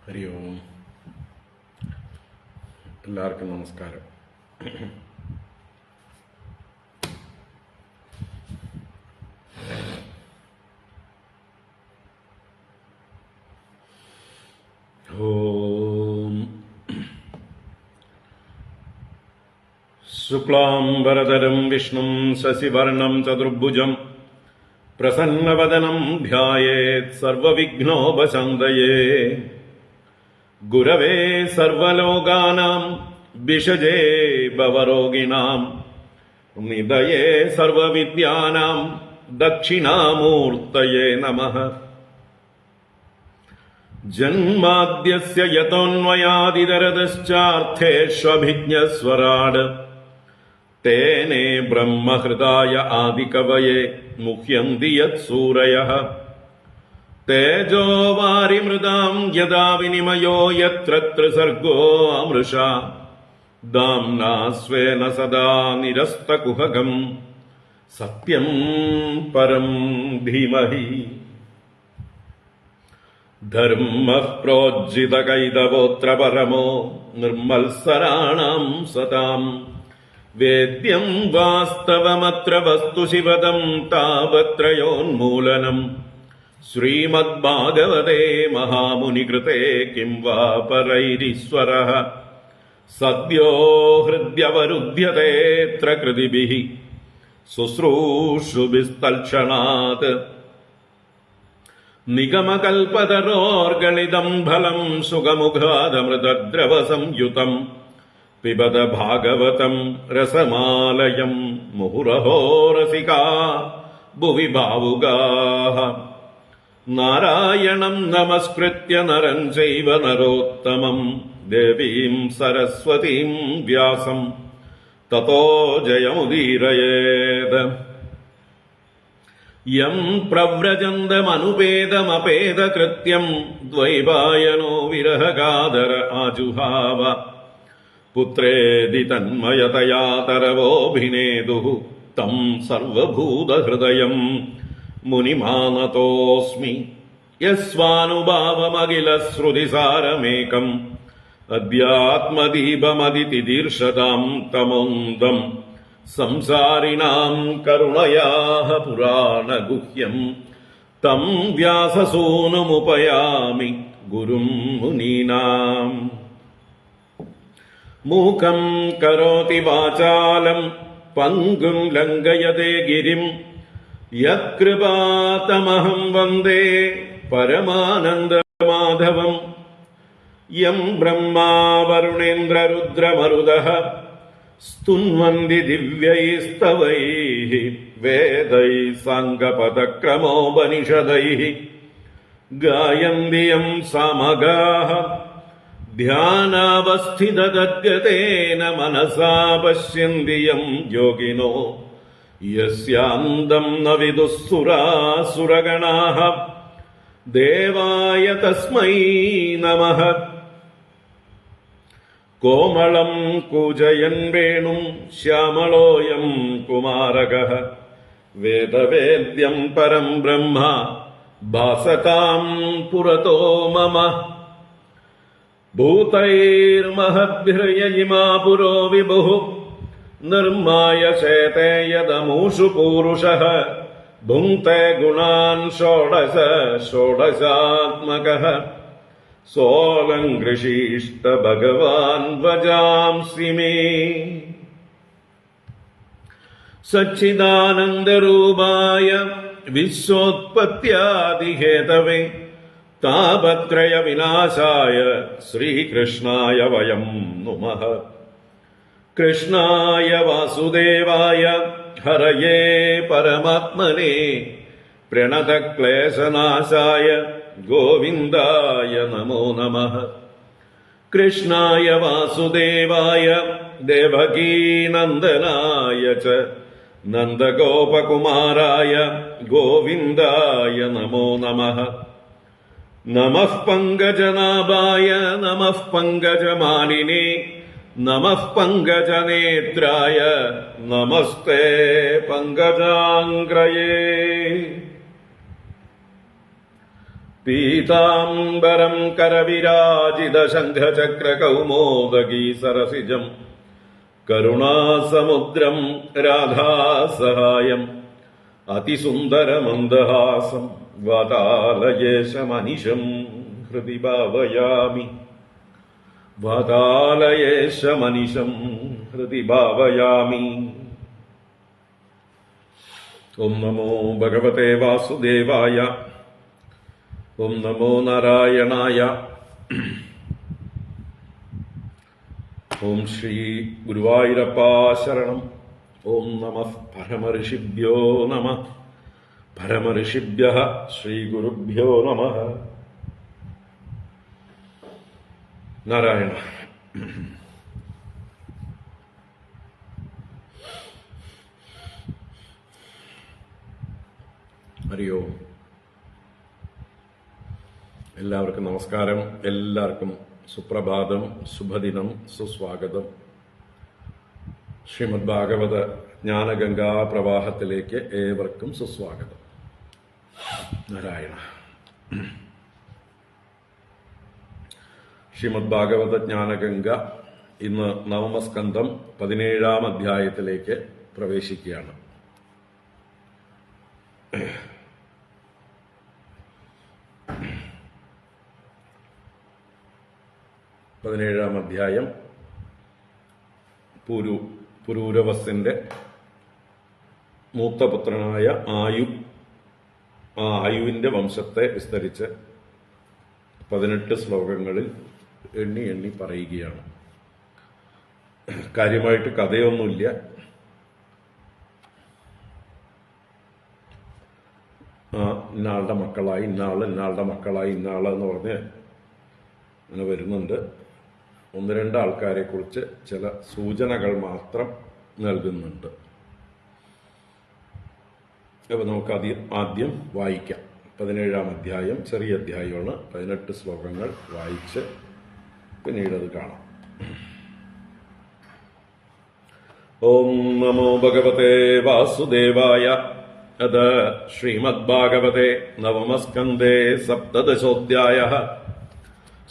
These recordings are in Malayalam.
ഹരി ഓം. എല്ലാവർക്കും നമസ്കാരം. ഓം. ശുക്ലാംബരധരം വിഷ്ണും ശശിവർണം ചതുർഭുജം പ്രസന്നവദനം ധ്യായേത് സർവവിഘ്നോപശാന്തയേ. ഗുരവേ സർവലോകാനാം ഭിഷജേ ഭവരോഗിണാം നിധയേ സർവവിദ്യാനാം ദക്ഷിണാമൂർത്തയേ നമഃ. ജന്മാദ്യസ്യ യതോന്വയാദിതരതശ്ചാർത്ഥേഷ്വഭിജ്ഞസ്വരാട് തേനേ ബ്രഹ്മഹൃദായ ആദികവയേ മുഹ്യന്തി യത്സൂരയഃ. തേജോ വാരിമൃതാം യദാ വിനിമയോ യത്ര ത്രിസർഗോ അമൃഷാ ദാംനാ സ്വേന സദാ നിരസ്തകുഹകം സത്യം പരം ധീമഹി. ധർമ്മഃ പ്രോജ്ജിതകൈതവോത്ര പരമോ നിർമ്മത്സരാണാം സതാം. വേദ്യം വാസ്തവമത്ര വസ്തു ശിവദം താപത്രയോന്മൂലനം. ശ്രീമദ്ഭാഗവതേ മഹാമുനികൃതേ കിം വാ പരൈരീശ്വരഃ. സദ്യോ ഹൃദ്യവരുധ്യതേത്ര കൃതിഭിഃ ശുശ്രൂഷുഭിസ്തൽക്ഷണാത്. നിഗമകൽപതരോർഗളിതം ഫലം സുഖമുഖാദമൃതദ്രവ സംയുതം. പിബത ഭാഗവതം രസമാലയം മുഹുരഹോ രസികാ ഭുവി ഭാവുകാഃ. നാരായണം നമസ്കൃത്യ നരം ചൈവ നരോത്തമം ദേവീം സരസ്വതീം വ്യാസം തതോ ജയമുദീരയേത്. യം പ്രവ്രജന്തമനുപേതമപേതകൃത്യം ദ്വൈപായനോ വിരഹകാതര ആജുഹാവ. പുത്രേതി തന്മയതയാ തരവോഭിനേതുഃ തം സർവഭൂതഹൃദയം മുനിമാനതോസ്മി. യസ്വാനുഭാവമഖിലശ്രുതിസാരമേകം അധ്യാത്മദീപമതിതിദീർഷതാം തമോന്തം. സംസാരിണാം കരുണയാഃ പുരാണഗുഹ്യം തം വ്യാസസൂനുമുപയാമി ഗുരും മുനീനാം. മൂകം കരോതി വാചാലം പങ്കും ലംഘയതേ ഗിരിം. യത്കൃപാതമഹം വന്ദേ പരമാനന്ദമാധവം. യം ബ്രഹ്മാ വരുണേന്ദ്രരുദ്രമരുതഃ സ്തുന്വന്തി ദിവ്യൈസ്തവൈഃ. വേദൈഃ സാംഗപദക്രമോപനിഷദൈഃ ഗായന്തി യം സാമഗാഃ. ധ്യാനാവസ്ഥിതഗദ്ഗതേന മനസാ പശ്യന്തി യം യോഗിനോ. യസ്യാന്തം ന വിദുഃ സുരാസുരഗണാഃ. ദേവായ തസ്മൈ നമഃ. കോമളം കൂജയൻ വേണും ശ്യാമളോയം കുമാരകഃ. വേദവേദ്യം പരം ബ്രഹ്മ ഭാസതാം പുരതോ മമ. ഭൂതൈർമഹദ്ഭിർയയിമാ പുരോ വിഭുഃ നിർമ്മായ ചേതേ യദമൂഷു പൂരുഷഃ. ഭുങ്ക്തേ ഗുണാൻ ഷോഡശ ഷോഡശാത്മകഃ. സോലങ്കൃഷീഷ്ട ഭഗവാൻ വജാംസി മേ. സച്ചിദാനന്ദരൂപായ വിശ്വോത്പത്യാദിഹേതവേ താപത്രയ വിനാശായ ശ്രീകൃഷ്ണായ വയം നുമഃ. കൃഷ്ണായ വാസുദേവായ ഹരയേ പരമാത്മനേ പ്രണതക്ലേശനാശായ ഗോവിന്ദായ നമോ നമഃ. കൃഷ്ണായ വാസുദേവായ ദേവകീനന്ദനായ ച നന്ദഗോപകുമാരായ ഗോവിന്ദായ നമോ നമഃ. നമഃ പങ്കജനാഭായ നമഃ പങ്കജമാലിനേ നമഃ പങ്കജനേത്രായ നമസ്തേ പങ്കജാംഗ്രയേ. പീതാംബരം കരവിരാജിതശംഖചക്രകൗമോദകീ സരസിജം കരുണാസമുദ്രം രാധാസഹായം അതിസുന്ദരമന്ദഹാസം വാതാലയേശമനിശം ഹൃദി ഭാവയാമി. വാതാലയേശമനിശം ഹൃദി ഭാവയാമി. ഓം നമോ ഭഗവതേ വാസുദേവായ. ഓം നമോ നാരായണായ. ഓം ശ്രീ ഗുരുവായൂരപ്പ ശരണം. ഓം നമഃ പരമഋഷിഭ്യോ നമഃ. പരമഋഷിഭ്യഃ ശ്രീ ഗുരുഭ്യോ നമഃ. നാരായണ. ഹരി ഓം. എല്ലാവർക്കും നമസ്കാരം. എല്ലാവർക്കും സുപ്രഭാതം, ശുഭദിനം, സുസ്വാഗതം. ശ്രീമദ് ഭാഗവത ജ്ഞാനഗംഗാ പ്രവാഹത്തിലേക്ക് ഏവർക്കും സുസ്വാഗതം. നാരായണ. ശ്രീമദ് ഭാഗവത ജ്ഞാനഗംഗ ഇന്ന് നവമസ്കന്ധം 17-ാം അധ്യായത്തിലേക്ക് പ്രവേശിക്കുകയാണ്. 17-ാം അധ്യായം പുരൂരവസിന്റെ മൂത്തപുത്രനായ ആയുവിന്റെ വംശത്തെ വിസ്തരിച്ച് 18 ശ്ലോകങ്ങളിൽ എണ്ണി പറയുകയാണ്. കാര്യമായിട്ട് കഥയൊന്നുമില്ല. ഇന്നാളുടെ മക്കളായി ഇന്നാളുടെ മക്കളായി എന്ന് പറഞ്ഞ് അങ്ങനെ വരുന്നുണ്ട്. 1-2 ആൾക്കാരെ കുറിച്ച് ചില സൂചനകൾ മാത്രം നൽകുന്നുണ്ട്. അപ്പൊ നമുക്ക് ആദ്യം വായിക്കാം. 17-ാം അധ്യായം ചെറിയ അധ്യായമാണ്. 18 ശ്ലോകങ്ങൾ വായിച്ച് പിന്നീട് അത് കാണാം. ഓം നമോ ഭഗവതേ വാസുദേവായ. അത ശ്രീമദ് ഭാഗവതേ നവമസ്കന്ധേ 17-ോऽധ്യായഃ.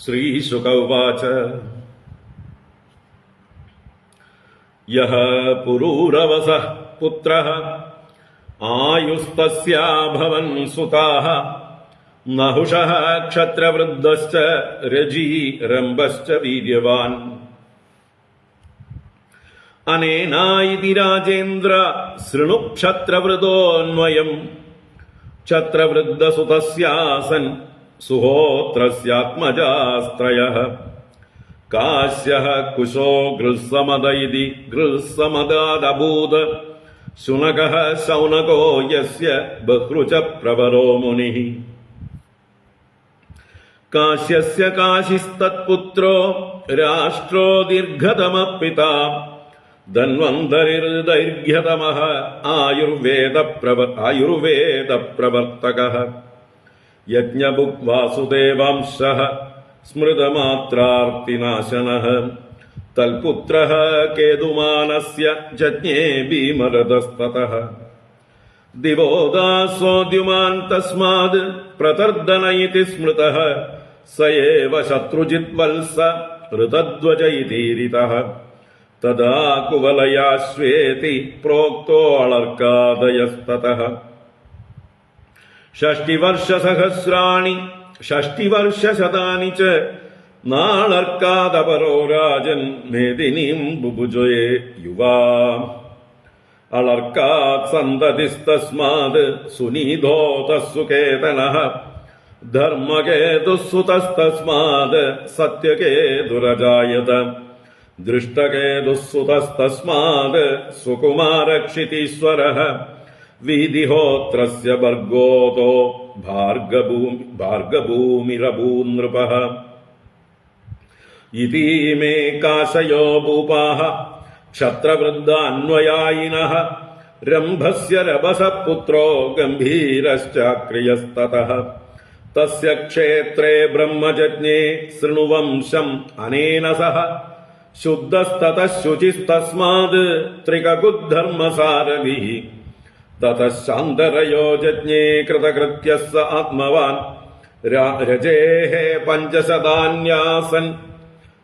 ശ്രീശുക ഉവാച. യഃ പുരൂരവസഃ പുത്രഃ ആയുസ്തസ്യാഭവൻ സുതാഃ നഹുഷഃ ക്ഷത്രവൃദ്ധശ്ച രജീ രംഭശ്ച വീര്യവാൻ. അനേനായിതി രാജേന്ദ്ര ശൃണു ക്ഷത്രവൃതോന്വയം. ക്ഷത്രവൃദ്ധസുതസ്യാസൻ സുഹോത്രസ്യാത്മജാസ്ത്രയഃ. കാശ്യഃ കുശോ ഗൃത്സമദ ഇതി ഗൃത്സമദാദഭൂത്. ശുനകഃ ശൗനകോ യസ്യ ബഹ്രുച പ്രവരോ മുനിഃ. കാശ്യസ്യ കാശിസ്തത്പുത്രോ രാഷ്ട്രോ ദീർഘതമഃ ധന്വന്തരിർദൈർഘ്യതമഃ ആയുർവേദപ്രവർത്തകഃ. യജ്ഞഭുക് വാസുദേവാംശഃ സ്മൃതമാത്രാർത്തിനാശനഃ. തൽപുത്രഃ കേതുമാനസ്യ ജജ്ഞേ ഭീമരഥസ്തതഃ. ദിവോദാസോദ്യുമാൻ തസ്മാദ് പ്രതർദന ഇതി സ്മൃതഃ. സ ഏവ ശത്രുജിത് വത്സ ഋതധ്വജ ഇതീരിതഃ. തദാ കുവലയാശ്വേതി പ്രോക്തോ അളർക്കാദയസ്തതഃ. षष्टिवर्षशतानि च नाळर्कादपरो राजन् मेदिनीम् बुभुजये युवा. अलर्कात् सन्ततिस्तस्मात् सुनीधोतः सुकेतनः. धर्मकेतुः सत्यकेतुरजायत. दृष्टकेतुः सुकुमारक्षितीश्वरः. विधिहोत्रस्य भर्गोतो भार्गभूमिरभून्नृपः. इतीमे काशयो भूपाः क्षत्रवृद्धान्वयायिनः. रम्भस्य रभसः पुत्रो गम्भीरश्चाक्रियस्ततः. तस्य क्षेत्रे ब्रह्मजज्ञे शृणुवंशम् अनेन सह. शुद्धस्ततः शुचिस्तस्मात् त्रिककुद्धर्मसारभिः. ततः शान्तरयो जज्ञे कृतकृत्यः स आत्मवान्. രജേഃ പഞ്ചശതാന്യാസൻ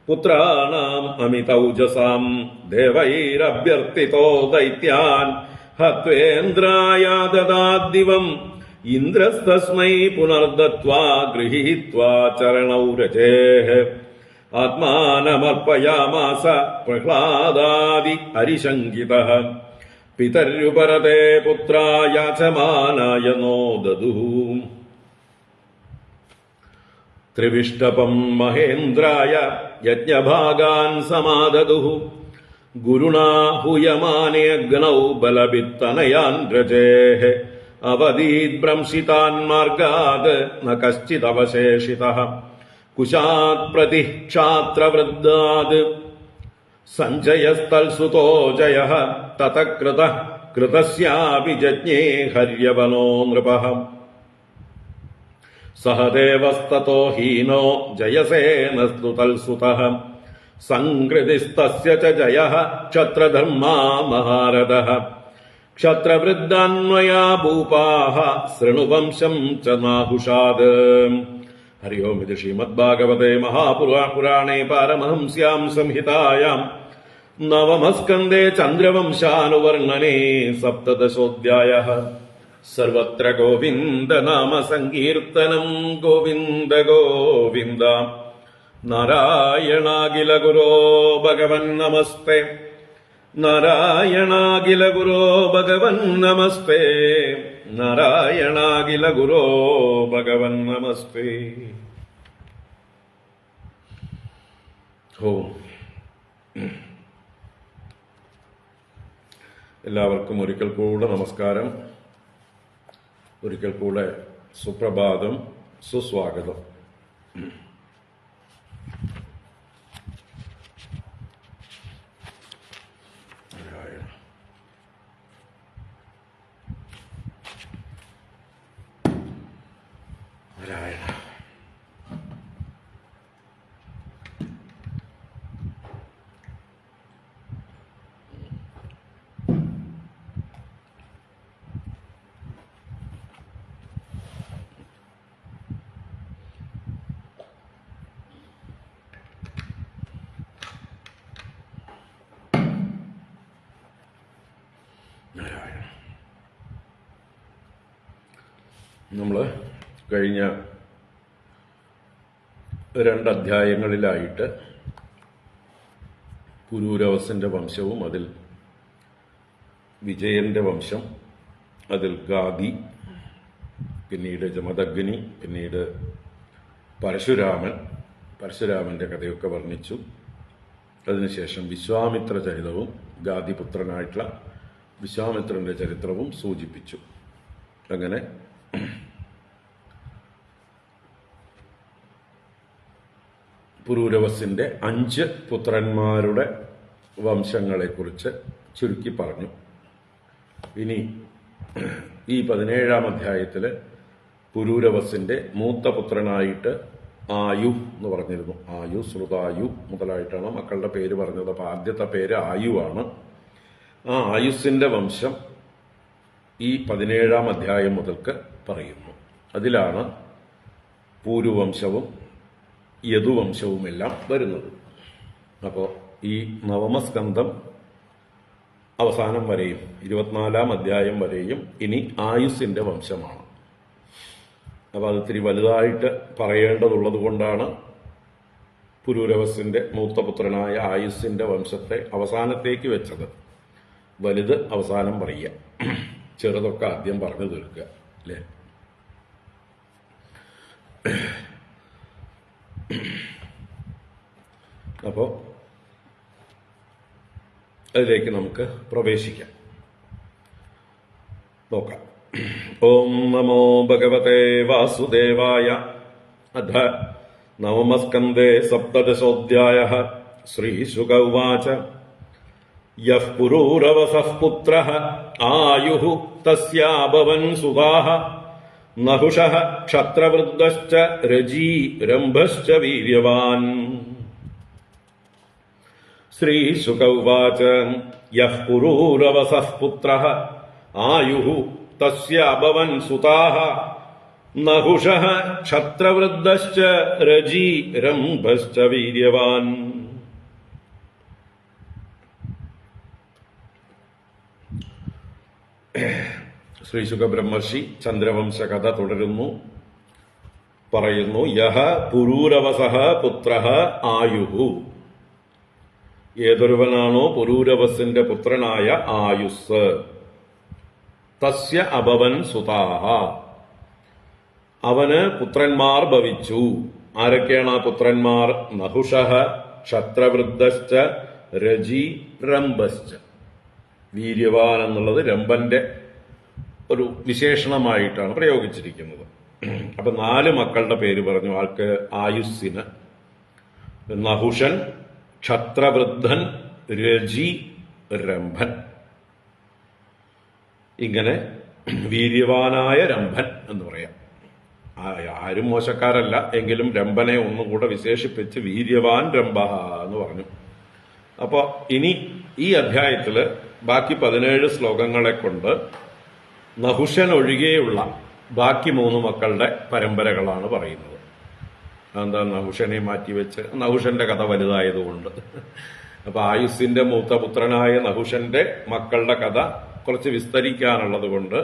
പുത്രാണാം അമിതൗജസാം ദേവൈരഭ്യർത്ഥിതോ ദൈത്യാൻ ഹത്വേന്ദ്രായ ദദാദ്ദിവം ഇന്ദ്രസ്തസ്മൈ പുനർദത്വാ ഗൃഹീത്വാ ചരണൗ രജേഃ ആത്മാനമർപ്പയാമാസ പ്രഹ്ലാദാദി അരിശങ്കിതഃ പിതര്യുപരതേ പുത്രായാചമാനായ നോ ദദുഃ ത്രിവിഷ്ടപം മഹേന്ദ്രായ യജ്ഞഭാഗാൻ സമാദദുഃ ഗുരുണാ ഹൂയമാനേ അഗ്നൗ ബലഭിത്തനയാൻ രജേഃ അവധീത് ഭ്രംശിതാൻ മാർഗാത് ന കശ്ചിദവശേഷിതഃ കുശാത് പ്രതിക്ഷാത്രവൃദ്ധാത് സഞ്ജയസ്തൽസുതോ ജയഃ തതഃ കൃതസ്യാപി ജജ്ഞേ ഹര്യവനോ നൃപഃ സഹദേവസ്തതോ ഹീനോ ജയസേനസ്തു തൽസുതഃ സംകൃതിസ്തസ്യ ച ജയഃ ക്ഷത്രധർമാ മഹാരഥഃ ക്ഷത്രവൃദ്ധാന്വയാ ഭൂപാഃ ശൃണുവംശം ച നാഹുഷാദ്. ഹരി ഓം. ഇത് ശ്രീമദ്ഭാഗവതേ മഹാപുരാണേ പാരമഹംസ്യാം സംഹിതായാം നവമസ്കന്ധേ ചന്ദ്രവംശാനുവർണ്ണനേ സപ്തദശോऽധ്യായഃ. സർവത്ര ഗോവിന്ദനാമ സങ്കീർത്തനം ഗോവിന്ദ ഗോവിന്ദ. നാരായണാഖില ഗുരോ ഭഗവൻ നമസ്തേ. നാരായണാഖില ഗുരോ ഭഗവൻ നമസ്തേ. നാരായണാഖില ഗുരോ ഭഗവൻ നമസ്തേ. ഓം. എല്ലാവർക്കും ഒരിക്കൽ കൂടെ നമസ്കാരം, ഒരിക്കൽ കൂടെ സുപ്രഭാതം, സുസ്വാഗതം. നമ്മൾ കഴിഞ്ഞ 2 അധ്യായങ്ങളിലായിട്ട് പുരൂരവസിന്റെ വംശവും അതിൽ വിജയന്റെ വംശം, അതിൽ ഗാദി, പിന്നീട് ജമദഗ്നി, പിന്നീട് പരശുരാമന്റെ കഥയൊക്കെ വർണ്ണിച്ചു. അതിനുശേഷം വിശ്വാമിത്ര ചരിതവും ഗാദിപുത്രനായിട്ടുള്ള വിശ്വാമിത്രന്റെ ചരിത്രവും സൂചിപ്പിച്ചു. അങ്ങനെ പുരൂരവസിന്റെ 5 പുത്രന്മാരുടെ വംശങ്ങളെക്കുറിച്ച് ചുരുക്കി പറഞ്ഞു. ഇനി ഈ 17-ാം അധ്യായത്തില് പുരൂരവസിന്റെ മൂത്ത പുത്രനായിട്ട് ആയു എന്ന് പറഞ്ഞിരുന്നു. ആയു, ശ്രുതായു മുതലായിട്ടാണ് മക്കളുടെ പേര് പറഞ്ഞത്. അപ്പൊ ആദ്യത്തെ പേര് ആയുവാണ്. ആ ആയുസ്സിന്റെ വംശം ഈ 17-ാം അധ്യായം മുതൽക്ക് പറയുന്നു. അതിലാണ് പൂരുവംശവും യദുവംശവുമെല്ലാം വരുന്നത്. അപ്പോൾ ഈ നവമസ്കന്ധം അവസാനം വരെയും 24-ാം അധ്യായം വരെയും ഇനി ആയുസ്സിന്റെ വംശമാണ്. അപ്പോൾ അത് ഇത്തിരി വലുതായിട്ട് പറയേണ്ടതുള്ളത് കൊണ്ടാണ് പുരൂരവസിന്റെ മൂത്തപുത്രനായ ആയുസ്സിന്റെ വംശത്തെ അവസാനത്തേക്ക് വെച്ചത്. വലുത് അവസാനം പറയുക, ചെറുതൊക്കെ ആദ്യം പറഞ്ഞു തീർക്കുക, അല്ലേ? അപ്പോ അതിലേക്ക് നമുക്ക് പ്രവേശിക്കാം, നോക്കാം. ഓം നമോ ഭഗവതേ വാസുദേവായ. അധ നവമസ്കന്ധേ സപ്തദശോऽധ്യായഃ. ശ്രീശുക ഉവാച. യഃ പുരൂരവസഃ പുത്രഃ ആയുഃ തസ്യാഭവൻ സുതാഃ നഹുഷഃ ക്ഷത്രവൃദ്ധശ്ച രജീ രംഭശ്ച വീര്യവാൻ. ശ്രീശുക ഉവാച. യഃ പുരൂരവസഃ പുത്രഃ ആയുഃ തസ്യാഭവൻ സുതാഃ നഹുഷഃ ക്ഷത്രവൃദ്ധശ്ച രജി രംഭശ്ച വീര്യവാൻ. ശ്രീ ശുകബ്രഹ്മർഷി ചന്ദ്രവംശ കഥ തുടരുന്നു. പറയുന്നു, യഹ പുരൂരവസഃ പുത്രഃ ആയുഃ. ഏതൊരുവനാണോ പുരൂരവസിന്റെ പുത്രനായ ആയുസ്, തസ്യ അഭവൻ സുതാഃ, അവന് പുത്രന്മാർ ഭവിച്ചു. ആരൊക്കെയാണ് ആ പുത്രന്മാർ? നഹുഷഃ ക്ഷത്രവൃദ്ധശ്ച രജി രംഭശ്ച. വീര്യവാൻ എന്നുള്ളത് രംഭന്റെ ഒരു വിശേഷണമായിട്ടാണ് പ്രയോഗിച്ചിരിക്കുന്നത്. അപ്പൊ 4 മക്കളുടെ പേര് പറഞ്ഞു ആൾക്ക്. ആയുസ്സിന് നഹുഷൻ, ക്ഷത്രവൃദ്ധൻ, രജി, രംഭൻ. ഇങ്ങനെ വീര്യവാനായ രംഭൻ എന്ന് പറയാം. ആരും മോശക്കാരല്ല, എങ്കിലും രംഭനെ ഒന്നുകൂടെ വിശേഷിപ്പിച്ച് വീര്യവാൻ രംഭ എന്ന് പറഞ്ഞു. അപ്പൊ ഇനി ഈ അധ്യായത്തില് ബാക്കി 17 ശ്ലോകങ്ങളെ കൊണ്ട് നഹുഷൻ ഒഴികെയുള്ള ബാക്കി 3 മക്കളുടെ പരമ്പരകളാണ് പറയുന്നത്. അതെന്താ? നഹുഷനെ മാറ്റിവെച്ച്, നഹുഷന്റെ കഥ വലുതായതുകൊണ്ട്. അപ്പൊ ആയുസ്സിന്റെ മൂത്ത പുത്രനായ നഹുഷന്റെ മക്കളുടെ കഥ കുറച്ച് വിസ്തരിക്കാനുള്ളത് കൊണ്ട്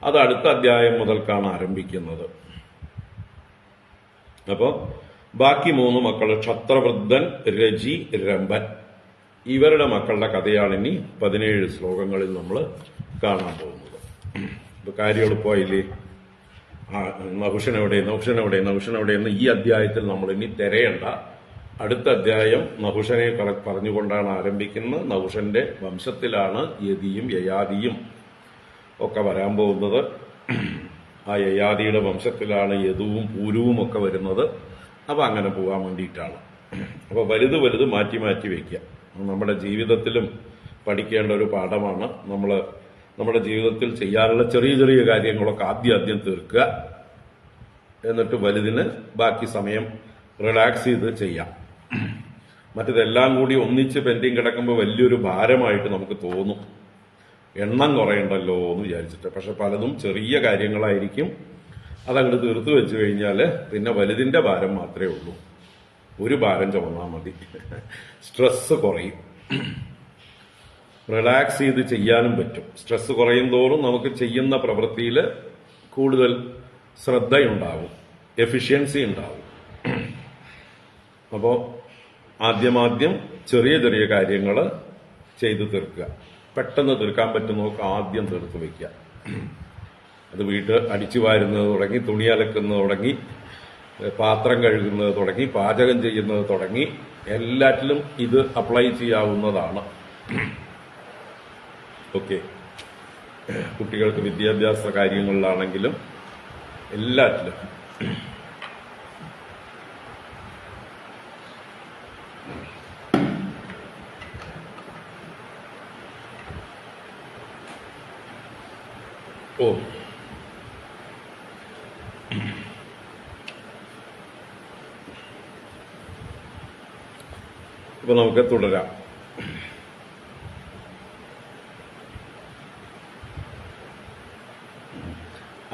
അത് അടുത്ത അധ്യായം മുതൽക്കാണ് ആരംഭിക്കുന്നത്. അപ്പോ ബാക്കി 3 മക്കൾ ക്ഷത്രവൃദ്ധൻ, രജി, രംഭൻ, ഇവരുടെ മക്കളുടെ കഥയാണ് ഇനി 17 ശ്ലോകങ്ങളിൽ നമ്മൾ കാണാൻ പോകുന്നത്. ഇപ്പൊ കാര്യം എളുപ്പമായില്ലേ? നഹുഷനെവിടെ എന്ന് ഈ അധ്യായത്തിൽ നമ്മൾ ഇനി തിരയണ്ട. അടുത്ത അധ്യായം നഹുഷനെ പറഞ്ഞുകൊണ്ടാണ് ആരംഭിക്കുന്നത്. നഹുഷന്റെ വംശത്തിലാണ് യതിയും യയാതിയും ഒക്കെ വരാൻ പോകുന്നത്. ആ യയാതിയുടെ വംശത്തിലാണ് യദുവും പൂരുവും ഒക്കെ വരുന്നത്. അപ്പൊ അങ്ങനെ പോകാൻ വേണ്ടിയിട്ടാണ്. അപ്പൊ വലുത് വലുത് മാറ്റി മാറ്റി വെക്കുക. നമ്മുടെ ജീവിതത്തിലും പഠിക്കേണ്ട ഒരു പാഠമാണ്. നമ്മുടെ ജീവിതത്തിൽ ചെയ്യാനുള്ള ചെറിയ ചെറിയ കാര്യങ്ങളൊക്കെ ആദ്യം തീർക്കുക. എന്നിട്ട് വലുതിന് ബാക്കി സമയം റിലാക്സ് ചെയ്ത് ചെയ്യാം. മറ്റതെല്ലാം കൂടി ഒന്നിച്ച് പെൻഡിങ് കിടക്കുമ്പോൾ വലിയൊരു ഭാരമായിട്ട് നമുക്ക് തോന്നും. എണ്ണം കുറയണ്ടല്ലോ എന്ന് വിചാരിച്ചിട്ട്. പക്ഷെ പലതും ചെറിയ കാര്യങ്ങളായിരിക്കും. അതങ്ങോട്ട് തീർത്തു വെച്ച് കഴിഞ്ഞാൽ പിന്നെ വലുതിന്റെ ഭാരം മാത്രമേ ഉള്ളൂ. ഒരു ഭാരം ചുമന്നാൽ മതി. സ്ട്രെസ് കുറയും. റിലാക്സ് ചെയ്ത് ചെയ്യാനും പറ്റും. സ്ട്രെസ് കുറയും തോറും നമുക്ക് ചെയ്യുന്ന പ്രവൃത്തിയിൽ കൂടുതൽ ശ്രദ്ധയുണ്ടാവും, എഫിഷ്യൻസി ഉണ്ടാവും. അപ്പോൾ ആദ്യം ചെറിയ ചെറിയ കാര്യങ്ങൾ ചെയ്തു തീർക്കുക. പെട്ടെന്ന് തീർക്കാൻ പറ്റുന്നതൊക്കെ ആദ്യം തീർത്ത് വയ്ക്കുക. അത് വീട്ട് അടിച്ചു വാരുന്നത് തുടങ്ങി, തുണി അലക്കുന്നത് തുടങ്ങി, പാത്രം കഴുകുന്നത് തുടങ്ങി, പാചകം ചെയ്യുന്നത് തുടങ്ങി, എല്ലാറ്റിലും ഇത് അപ്ലൈ ചെയ്യാവുന്നതാണ്. ഓക്കെ, കുട്ടികൾക്ക് വിദ്യാഭ്യാസ കാര്യങ്ങളിലാണെങ്കിലും എല്ലാറ്റിലും. ഓ, ഇപ്പൊ നമുക്ക് തുടരാം.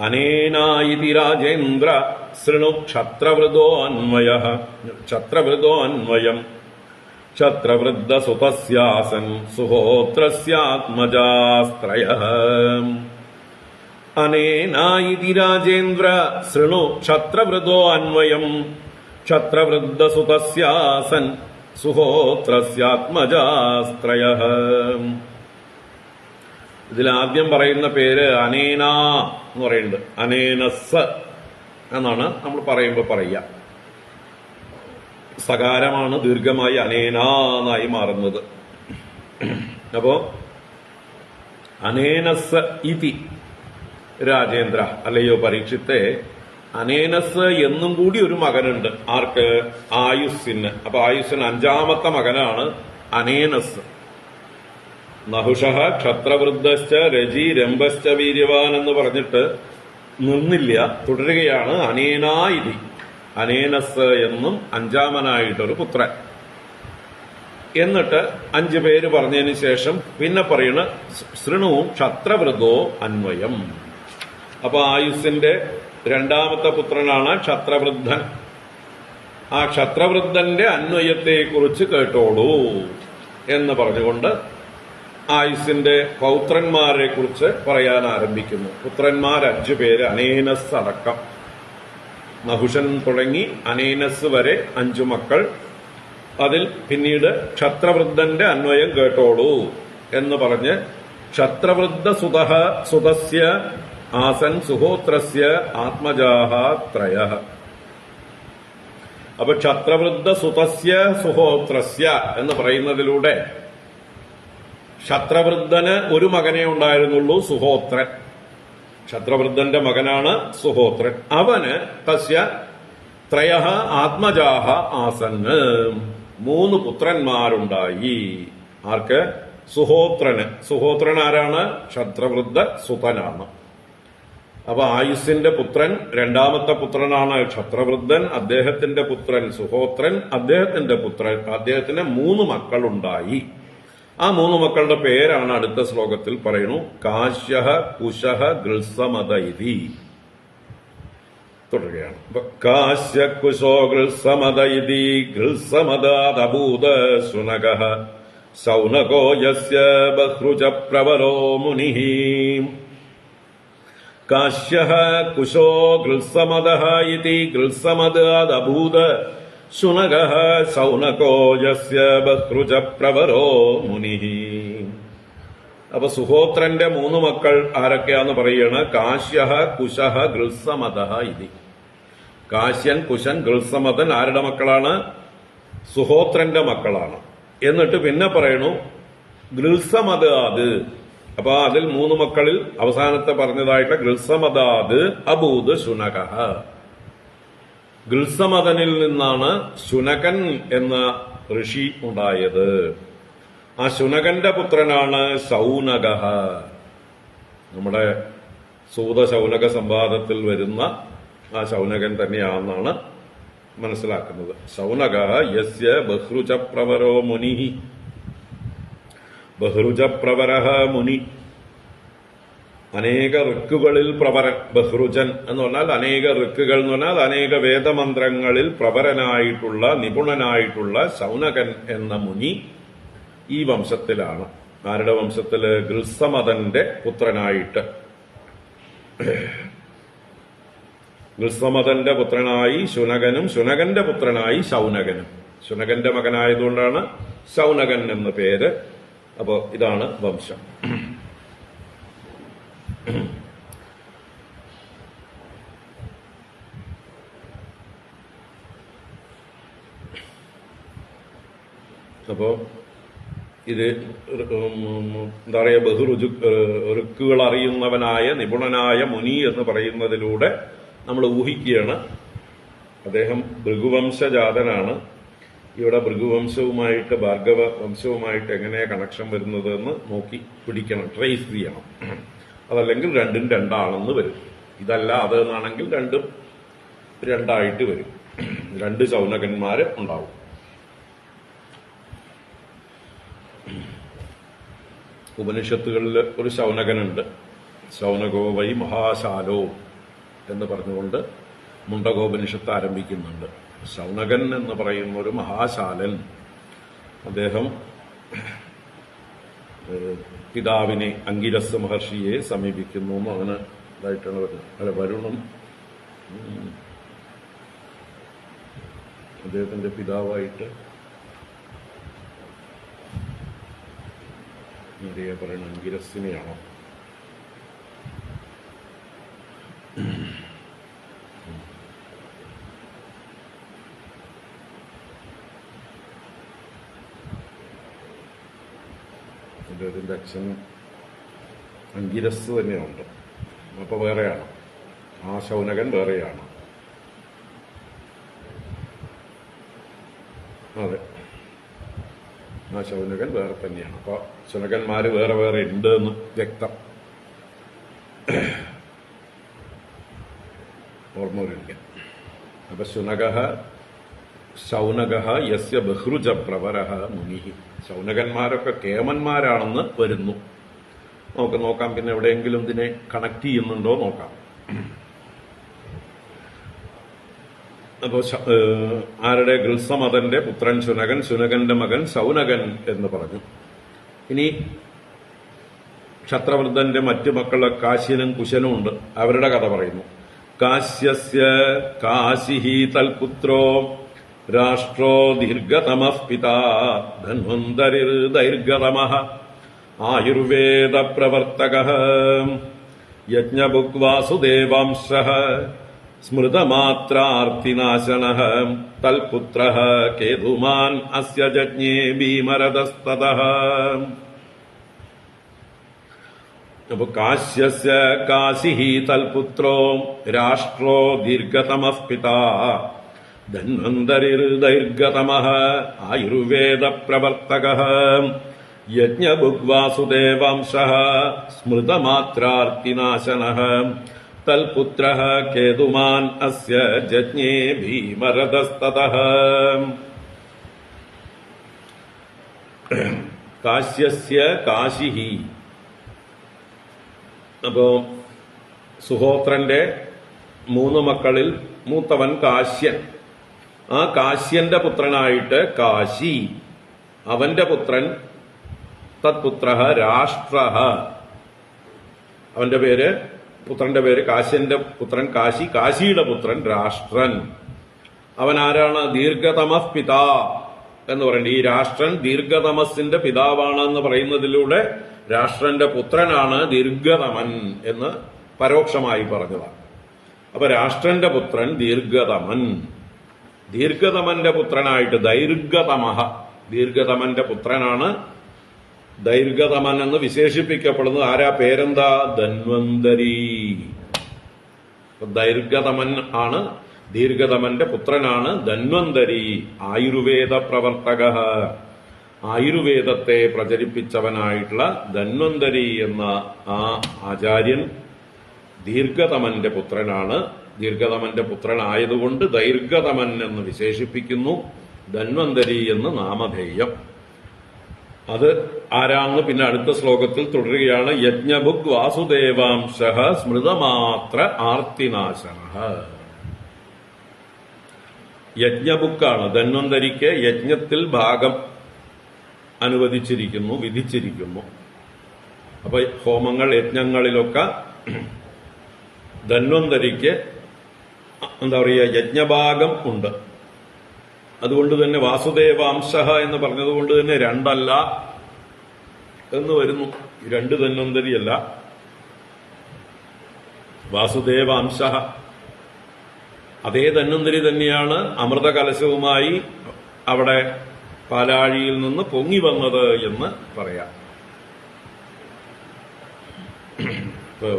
അനേനായിതി രാജേന്ദ്ര ശൃണു ക്ഷത്രവൃതോ അന്വയം ക്ഷത്രവൃദ്ധസുതസ്യാസൻ സുഹോത്രസ്യാത്മജാസ്ത്രയഃ. അനേനായിതി രാജേന്ദ്ര ശൃണു ക്ഷത്രവൃതോ അന്വയം ക്ഷത്രവൃദ്ധസുതസ്യാസൻ സുഹോത്രസ്യാത്മജാസ്ത്രയഃ. ഇതിലാദ്യം പറയുന്ന പേര് അനേന എന്ന് പറയുന്നുണ്ട്. അനേനസ് എന്നാണ് നമ്മൾ പറയുമ്പോൾ പറയുക. സകാരമാണ് ദീർഘമായി അനേന എന്നായി മാറുന്നത്. അപ്പോ അനേനസ് ഇതി രാജേന്ദ്ര, അല്ലയോ പരീക്ഷിത്തെ, അനേനസ് എന്നും കൂടി ഒരു മകനുണ്ട്. ആർക്ക്? ആയുസ്സിന്. അപ്പൊ ആയുസ്സിന് 5ാമത്തെ മകനാണ് അനേനസ്. നഹുഷഃ ക്ഷത്രവൃദ്ധശ്ച രജി രംഭശ്ച വീര്യവാൻ എന്ന് പറഞ്ഞിട്ട് നിന്നില്ല, തുടരുകയാണ്. അനേനാ ഇതി, അനേനസ് എന്നും 5ാമനായിട്ടൊരു പുത്രൻ. എന്നിട്ട് 5 പേര് പറഞ്ഞതിന് ശേഷം പിന്നെ പറയണ ശൃണു ക്ഷത്രവൃതോ അന്വയം. അപ്പൊ ആയുസ്സിന്റെ രണ്ടാമത്തെ പുത്രനാണ് ക്ഷത്രവൃദ്ധൻ. ആ ക്ഷത്രവൃദ്ധന്റെ അന്വയത്തെക്കുറിച്ച് കേട്ടോളൂ എന്ന് പറഞ്ഞുകൊണ്ട് ആയുസിന്റെ പൗത്രന്മാരെ കുറിച്ച് പറയാൻ ആരംഭിക്കുന്നു. പുത്രന്മാർ 5 പേര്, അനേനസ് അടക്കം. നഹുഷൻ തുടങ്ങി അനേനസ് വരെ 5 മക്കൾ. അതിൽ പിന്നീട് ക്ഷത്രവൃദ്ധന്റെ അന്വയം കേട്ടോളൂ എന്ന് പറഞ്ഞ് ക്ഷത്രവൃദ്ധ സുതസ്യ ആസൻ സുഹോത്രസ്യ ആത്മജാഹ ത്രയഃ. അപ്പൊ ക്ഷത്രവൃദ്ധ സുതസ്യ സുഹോത്രസ്യ എന്ന് പറയുന്നതിലൂടെ ക്ഷത്രവൃദ്ധന് ഒരു മകനേ ഉണ്ടായിരുന്നുള്ളൂ, സുഹോത്രൻ. ക്ഷത്രവൃദ്ധന്റെ മകനാണ് സുഹോത്രൻ. അവന് തസ്യ ത്രയഃ ആത്മജാഹ ആസന്, 3 പുത്രന്മാരുണ്ടായി. ആർക്ക്? സുഹോത്രന്. സുഹോത്രൻ ആരാണ്? ക്ഷത്രവൃദ്ധ സുതനാണ്. അപ്പൊ ആയുസിന്റെ പുത്രൻ, രണ്ടാമത്തെ പുത്രനാണ് ക്ഷത്രവൃദ്ധൻ, അദ്ദേഹത്തിന്റെ പുത്രൻ സുഹോത്രൻ, അദ്ദേഹത്തിന് 3 മക്കളുണ്ടായി. ആ 3 മക്കളുടെ പേരാണ് അടുത്ത ശ്ലോകത്തിൽ പറയുന്നു. കാശ്യഃ കുശഃ ഗൃത്സമദ ഇതി. തുടരുകയാണ്. കാശ്യ കുശോ ഗൃത്സമദ ഇതി ഗൃത്സമദാദഭൂത ശുനകഃ ശൗനകോ യസ്യ ബഹ്രുജ പ്രവരോ മുനിഃ. കാശ്യഃ കുശോ ഗൃത്സമദഃ ഇതി ഗൃത്സമദാദഭൂത ശുനകഃ ശൗനകോ യസ്യ ബഹ്രുജ പ്രവരോ മുനിഃ. അപ്പൊ സുഹോത്രന്റെ 3 മക്കൾ ആരൊക്കെയാന്ന് പറയാണ്? കാശ്യഃ കുശഃ ഗൃത്സമദഃ ഇതി. കാശ്യൻ, കുശൻ, ഗൃത്സമദൻ ആരുടെ മക്കളാണ്? സുഹോത്രന്റെ മക്കളാണ്. എന്നിട്ട് പിന്നെ പറയണു ഗൃത്സമദാത്. അപ്പൊ അതിൽ 3 മക്കളിൽ അവസാനത്തെ പറഞ്ഞതായിട്ട് ഗൃത്സമദാത് അഭൂത് ശുനകഃ. ഗൃത്സമദനിൽ നിന്നാണ് ശുനകൻ എന്ന ഋഷി ഉണ്ടായത്. ആ ശുനകന്റെ പുത്രനാണ് ശൗനകഃ. നമ്മുടെ സൂത ശൗനക സംവാദത്തിൽ വരുന്ന ആ ശൗനകൻ തന്നെയാണെന്നാണ് മനസ്സിലാക്കുന്നത്. ശൗനകഃ യസ്യ ബഹ്രുജ പ്രവരോ മുനിഃ. ബഹ്രുജ പ്രവരഃ മുനി, അനേക ഋക്കുകളിൽ പ്രവരൻ. ബഹ്രുജൻ എന്ന് പറഞ്ഞാൽ അനേക ഋക്കുകൾ എന്ന് പറഞ്ഞാൽ അനേക വേദമന്ത്രങ്ങളിൽ പ്രവരനായിട്ടുള്ള, നിപുണനായിട്ടുള്ള ശൗനകൻ എന്ന മുനി ഈ വംശത്തിലാണ്. ആരുടെ വംശത്തില്? ഗൃത്സമദന്റെ പുത്രനായിട്ട്. ഗൃത്സമദന്റെ പുത്രനായി ശുനകനും, ശുനകന്റെ പുത്രനായി ശൗനകനും. ശുനകന്റെ മകനായതുകൊണ്ടാണ് ശൗനകൻ എന്ന പേര്. അപ്പോ ഇതാണ് വംശം. അപ്പോ ഇത് എന്താ പറയുക, ഋക്കുകൾ അറിയുന്നവനായ നിപുണനായ മുനി എന്ന് പറയുന്നതിലൂടെ നമ്മൾ ഊഹിക്കുകയാണ് അദ്ദേഹം ഭൃഗുവംശജാതനാണ്. ഇവിടെ ഭൃഗുവംശവുമായിട്ട് ഭാർഗവ വംശവുമായിട്ട് എങ്ങനെയാ കണക്ഷൻ വരുന്നത് എന്ന് നോക്കി പിടിക്കണം, ട്രേസ് ചെയ്യണം. അതല്ലെങ്കിൽ 2 2 വരും. ഇതല്ല അതെന്നാണെങ്കിൽ 2 2 വരും. 2 ശൗനകന്മാര് ഉണ്ടാവും. ഉപനിഷത്തുകളിൽ ഒരു ശൗനകനുണ്ട്. ശൗനകോ വൈ മഹാശാലോ എന്ന് പറഞ്ഞുകൊണ്ട് മുണ്ടകോപനിഷത്ത് ആരംഭിക്കുന്നുണ്ട്. ശൗനകൻ എന്ന് പറയുന്ന ഒരു മഹാശാലൻ, അദ്ദേഹം പിതാവിനെ, അങ്കിരസ് മഹർഷിയെ സമീപിക്കുന്നു. അങ്ങനെ ഇതായിട്ടാണ് വരുന്നത്. അല്ല, വരുണൻ അദ്ദേഹത്തിന്റെ പിതാവായിട്ട് ആരെയാ പറയുന്നത്? അങ്കിരസിനെയാണോ? അദ്ദേഹത്തിന്റെ അച്ഛൻ അങ്കിരസ് തന്നെയുണ്ട്. അപ്പൊ വേറെയാണ്, ആ ശൗനകൻ വേറെയാണ്. അതെ, ആ ശൗനകൻ വേറെ തന്നെയാണ്. അപ്പൊ ശൗനകന്മാര് വേറെ വേറെ ഉണ്ട് എന്ന് വ്യക്തം. ഓർമ്മ വരിക. അപ്പൊ ശൗനകഃ യസ്യ ബഹ്രുജ പ്രവരഃ മുനിഃ. ശൗനകന്മാരൊക്കെ കേമന്മാരാണെന്ന് വരുന്നു. നമുക്ക് നോക്കാം, പിന്നെ എവിടെയെങ്കിലും ഇതിനെ കണക്ട് ചെയ്യുന്നുണ്ടോ നോക്കാം. അപ്പോൾ ആരുടെ ഗൃത്സമതന്റെ പുത്രൻ ശുനകൻ, ശുനകന്റെ മകൻ ശൗനകൻ എന്ന് പറഞ്ഞു. ഇനി ക്ഷത്രവൃദ്ധന്റെ മറ്റു മക്കളെ കാശ്യനും കുശനും ഉണ്ട്. അവരുടെ കഥ പറയുന്നു. കാശ്യസ്യ കാശിഹി തൽപുത്രോ രാഷ്ട്രോ ദീർഘതമഃ പിതാ ധന്വന്തരിർ ദൈർഘതമഃ ആയുർവേദ പ്രവർത്തകഃ യജ്ഞഭുക് വാസുദേവാംശഃ സ്മൃതമാത്രാർത്തിനാശനഃ തൽപുത്രഃ കേതുമാൻ അസ്യ ജജ്ഞേ ഭീമരഥസ്തതഃ. അപ്പൊ കാശ്യസ്യ കാശിഹി തൽപുത്രോ രാഷ്ട്രോ ദീർഘതമഃ പിതാ ധന്വന്തരിർ ദൈർഘതമഃ ആയുർവേദ പ്രവർത്തകഃ യജ്ഞഭുക് വാസുദേവാംശഃ സ്മൃതമാത്രാർത്തിനാശനഃ തൽപുത്രഃ കേതുമാൻ അസ്യ ജജ്ഞേ ഭീമരഥസ്തതഃ. കാശ്യസ്യ കാശിഹി. അപ്പോ സുഹോത്രന്റെ 3 മക്കളിൽ മൂത്തവൻ കാശ്യൻ. ആ കാശ്യന്റെ പുത്രനായിട്ട് കാശി, അവന്റെ പുത്രൻ തത്പുത്രഃ രാഷ്ട്രഃ. അവന്റെ പുത്രന്റെ പേര് കാശ്യന്റെ പുത്രൻ കാശി, കാശിയുടെ പുത്രൻ രാഷ്ട്രൻ. അവൻ ആരാണ്? ദീർഘതമഃ പിതാ എന്ന് പറയുന്നത്. ഈ രാഷ്ട്രൻ ദീർഘതമസിന്റെ പിതാവാണ് എന്ന് പറയുന്നതിലൂടെ രാഷ്ട്രന്റെ പുത്രനാണ് ദീർഘതമൻ എന്ന് പരോക്ഷമായി പറഞ്ഞതാണ്. അപ്പൊ രാഷ്ട്രന്റെ പുത്രൻ ദീർഘതമൻ. ദീർഘതമന്റെ പുത്രനായിട്ട് ദൈർഘതമഃ, ദീർഘതമന്റെ പുത്രനാണ് ദൈർഘതമൻ എന്ന് വിശേഷിപ്പിക്കപ്പെടുന്നത്. ആരാ? പേരെന്താ? ധന്വന്തരി. ദൈർഘതമൻ ആണ്, ദീർഘതമന്റെ പുത്രനാണ് ധന്വന്തരി. ആയുർവേദ പ്രവർത്തക, ആയുർവേദത്തെ പ്രചരിപ്പിച്ചവനായിട്ടുള്ള ധന്വന്തരി എന്ന ആ ആചാര്യൻ ദീർഘതമന്റെ പുത്രനാണ്. ദീർഘതമന്റെ പുത്രനായതുകൊണ്ട് ദൈർഘതമൻ എന്ന് വിശേഷിപ്പിക്കുന്നു. ധന്വന്തരി എന്ന് നാമധേയം. അത് ആരാന്ന് പിന്നെ അടുത്ത ശ്ലോകത്തിൽ തുടരുകയാണ്. യജ്ഞഭുക് വാസുദേവാംശഃ സ്മൃതമാത്ര ആർത്തിനാശനഃ. യജ്ഞഭുക്കാണ്. ധന്വന്തരിക്ക് യജ്ഞത്തിൽ ഭാഗം അനുവദിച്ചിരിക്കുന്നു, വിധിച്ചിരിക്കുന്നു. അപ്പൊ ഹോമങ്ങൾ, യജ്ഞങ്ങളിലൊക്കെ ധന്വന്തരിക്ക് എന്താ പറയുക, യജ്ഞഭാഗം ഉണ്ട്. അതുകൊണ്ട് തന്നെ വാസുദേവാംശഃ എന്ന് പറഞ്ഞതുകൊണ്ട് തന്നെ 2 അല്ല എന്ന് വരുന്നു. 2 ധന്വന്തരിയല്ല, വാസുദേവാംശഃ. അതേ ധന്വന്തരി തന്നെയാണ് അമൃത കലശവുമായി അവിടെ പാലാഴിയിൽ നിന്ന് പൊങ്ങി വന്നത് എന്ന് പറയാം. ഇപ്പോ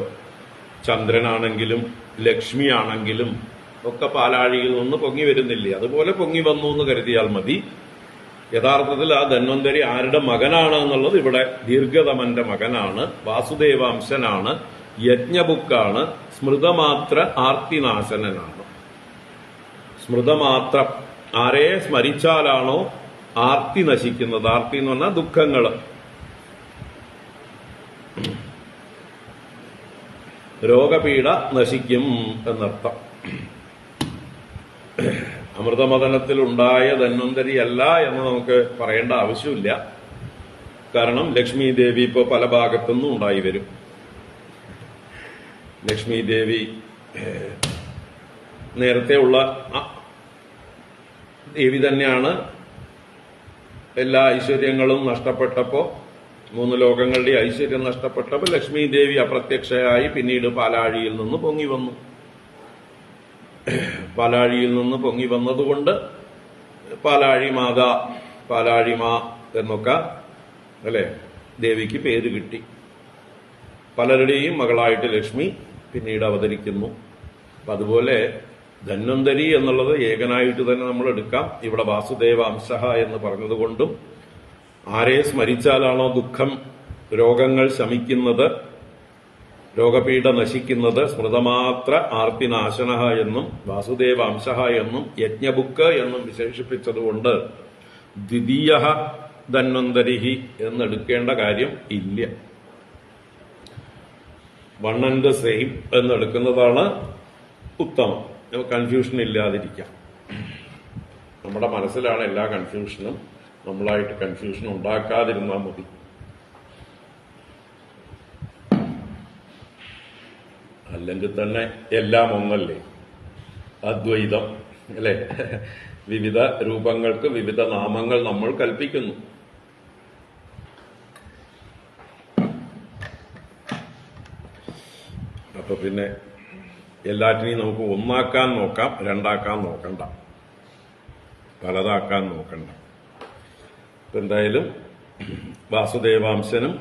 ചന്ദ്രനാണെങ്കിലും ലക്ഷ്മിയാണെങ്കിലും ഒക്കെ പാലാഴിയിൽ നിന്ന് പൊങ്ങി വരുന്നില്ലേ, അതുപോലെ പൊങ്ങി വന്നു എന്ന് കരുതിയാൽ മതി. യഥാർത്ഥത്തിൽ ആ ധന്വന്തരി ആരുടെ മകനാണ് എന്നുള്ളത് ഇവിടെ ദീർഘതമന്റെ മകനാണ്, വാസുദേവാംശനാണ്, യജ്ഞഭുക്കാണ്, സ്മൃതമാത്ര ആർത്തിനാശനനാണ്. സ്മൃതമാത്രം, ആരെ സ്മരിച്ചാലാണോ ആർത്തി നശിക്കുന്നത്. ആർത്തി എന്ന് പറഞ്ഞാൽ ദുഃഖങ്ങള്, രോഗപീഠ നശിക്കും എന്നർത്ഥം. അമൃതമദനത്തിലുണ്ടായ ധന്വന്തരിയല്ല എന്ന് നമുക്ക് പറയേണ്ട ആവശ്യമില്ല. കാരണം ലക്ഷ്മി ദേവി ഇപ്പോൾ പല ഭാഗത്തുനിന്നും ഉണ്ടായി വരും. ലക്ഷ്മി ദേവി നേരത്തെ ഉള്ള ദേവി തന്നെയാണ്. എല്ലാ ഐശ്വര്യങ്ങളും നഷ്ടപ്പെട്ടപ്പോ, 3 ലോകങ്ങളുടെ ഐശ്വര്യം നഷ്ടപ്പെട്ടപ്പോൾ ലക്ഷ്മി ദേവി അപ്രത്യക്ഷയായി പിന്നീട് പാലാഴിയിൽ നിന്ന് പൊങ്ങി വന്നു. പാലാഴിയിൽ നിന്ന് പൊങ്ങി വന്നതുകൊണ്ട് പാലാഴി മാതാ, പാലാഴിമാ എന്നൊക്കെ അല്ലെ ദേവിക്ക് പേര് കിട്ടി. പലരുടെയും മകളായിട്ട് ലക്ഷ്മി പിന്നീട് അവതരിക്കുന്നു. അപ്പൊ അതുപോലെ ധന്വന്തരി എന്നുള്ളത് ഏകനായിട്ട് തന്നെ നമ്മൾ എടുക്കാം. ഇവിടെ വാസുദേവാംശഃ എന്ന് പറഞ്ഞതുകൊണ്ടും ആരെ സ്മരിച്ചാലാണോ ദുഃഖം, രോഗങ്ങൾ ശമിക്കുന്നത്, രോഗപീഠ നശിക്കുന്നത്, സ്മൃതമാത്ര ആർത്തിനാശനഃ എന്നും വാസുദേവാംശഃ എന്നും യജ്ഞഭുക്ക് എന്നും വിശേഷിപ്പിച്ചതുകൊണ്ട് ദ്വിതീയ ധന്വന്തരിഹി എന്നെടുക്കേണ്ട കാര്യം ഇല്ല. 1 and the same എന്നെടുക്കുന്നതാണ് ഉത്തമം. കൺഫ്യൂഷൻ ഇല്ലാതിരിക്കാം. നമ്മുടെ മനസ്സിലാണ് എല്ലാ കൺഫ്യൂഷനും. നമ്മളായിട്ട് കൺഫ്യൂഷൻ ഉണ്ടാക്കാതിരുന്നാൽ മതി. അല്ലെങ്കിൽ തന്നെ എല്ലാം ഒന്നല്ലേ, അദ്വൈതം അല്ലെ? വിവിധ രൂപങ്ങൾക്ക് വിവിധ നാമങ്ങൾ നമ്മൾ കൽപ്പിക്കുന്നു. അപ്പൊ പിന്നെ എല്ലാറ്റിനെയും നമുക്ക് ഒന്നാക്കാൻ നോക്കാം, രണ്ടാക്കാൻ നോക്കണ്ട, പലതാക്കാൻ നോക്കണ്ട. എന്തായാലും വാസുദേവാംശനും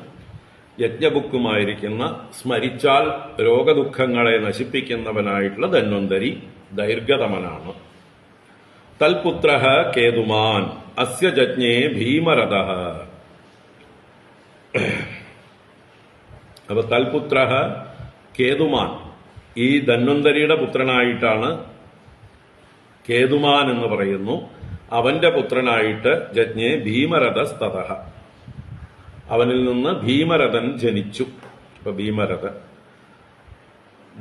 യജ്ഞബുക്കുമായിരിക്കുന്ന സ്മരിച്ചാൽ രോഗദുഃഖങ്ങളെ നശിപ്പിക്കുന്നവനായിട്ടുള്ള ധന്വന്തരി ദൈർഘതമനാണ്. തൽപുത്ര കേതുമാൻ അസ്യ ജജ്ഞേ ഭീമരഥ. അപ്പൊ തൽപുത്ര കേതുമാൻ, ഈ ധന്വന്തരിയുടെ പുത്രനായിട്ടാണ് കേതുമാൻ എന്ന് പറയുന്നു. അവന്റെ പുത്രനായിട്ട് ജജ്ഞേ ഭീമരഥസ്തത, അവനിൽ നിന്ന് ഭീമരഥൻ ജനിച്ചു. അപ്പൊ ഭീമരഥൻ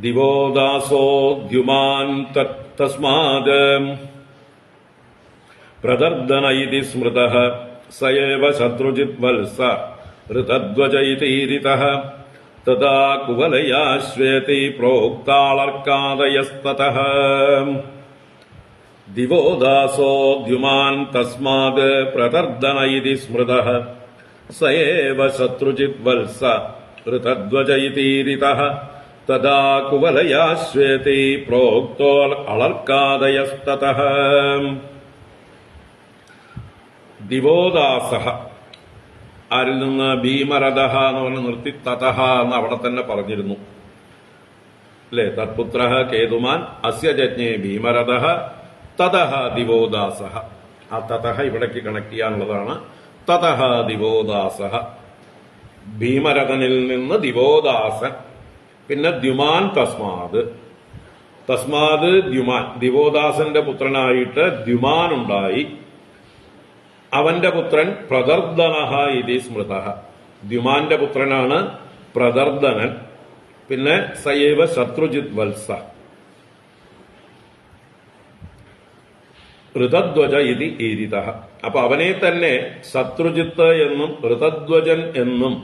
ദിവോദാസോദ്യുമാൻ തസ്മാത് പ്രദർദന ഇതി സ്മൃതഃ സയേവ ശത്രുജിത് വത്സ ഋതധ്വജ ഇതീരിതഃ തഥാ കുവലയാശ്വേതി പ്രോക്താളർക്കാദയസ്തതഃ. ദിവോദാസോദ്യുമാൻ തസ്മാത് പ്രദർദന ഇതി സ്മൃതഃ സയേവ ശത്രുജിത് വത്സ ഋതധ്വജ ഇതീരിതഃ തഥാ കുവലയാശ്വേതി പ്രോക്തോ അളർക്കാദയസ്തതഃ. ദിവോദാസഃ, ആരിൽ നിന്ന്? ഭീമരഥ എന്ന് പറഞ്ഞ് നിർത്തി തതഹ എന്ന് അവിടെ തന്നെ പറഞ്ഞിരുന്നു അല്ലെ? തത്പുത്ര കേതുമാൻ അസ്യ ജജ്ഞേ ഭീമരഥ തതഹ ദിവോദാസഃ. ആ തതഹ ഇവിടേക്ക് കണക്ട് ചെയ്യാനുള്ളതാണ്. തതഹ ദിവോദാസഃ, ഭീമരഥനിൽ നിന്ന് ദിവോദാസൻ. പിന്നെ ദ്യുമാൻ തസ്മാത്, തസ്മാത് ദ്യുമാൻ, ദിവോദാസന്റെ പുത്രനായിട്ട് ദ്യുമാൻ ഉണ്ടായി. അവന്റെ പുത്രൻ പ്രദർദനഃ ഇതി സ്മൃതഃ. ദ്യുമാന്റെ പുത്രനാണ് പ്രദർദനൻ. പിന്നെ സയേവ ശത്രുജിത് വത്സ ഋതധ്വജ ഇതി ഈരിതഃ. അപ്പൊ അവനെ തന്നെ ശത്രുജിത്ത് എന്നും ഋതധ്വജൻ എന്നും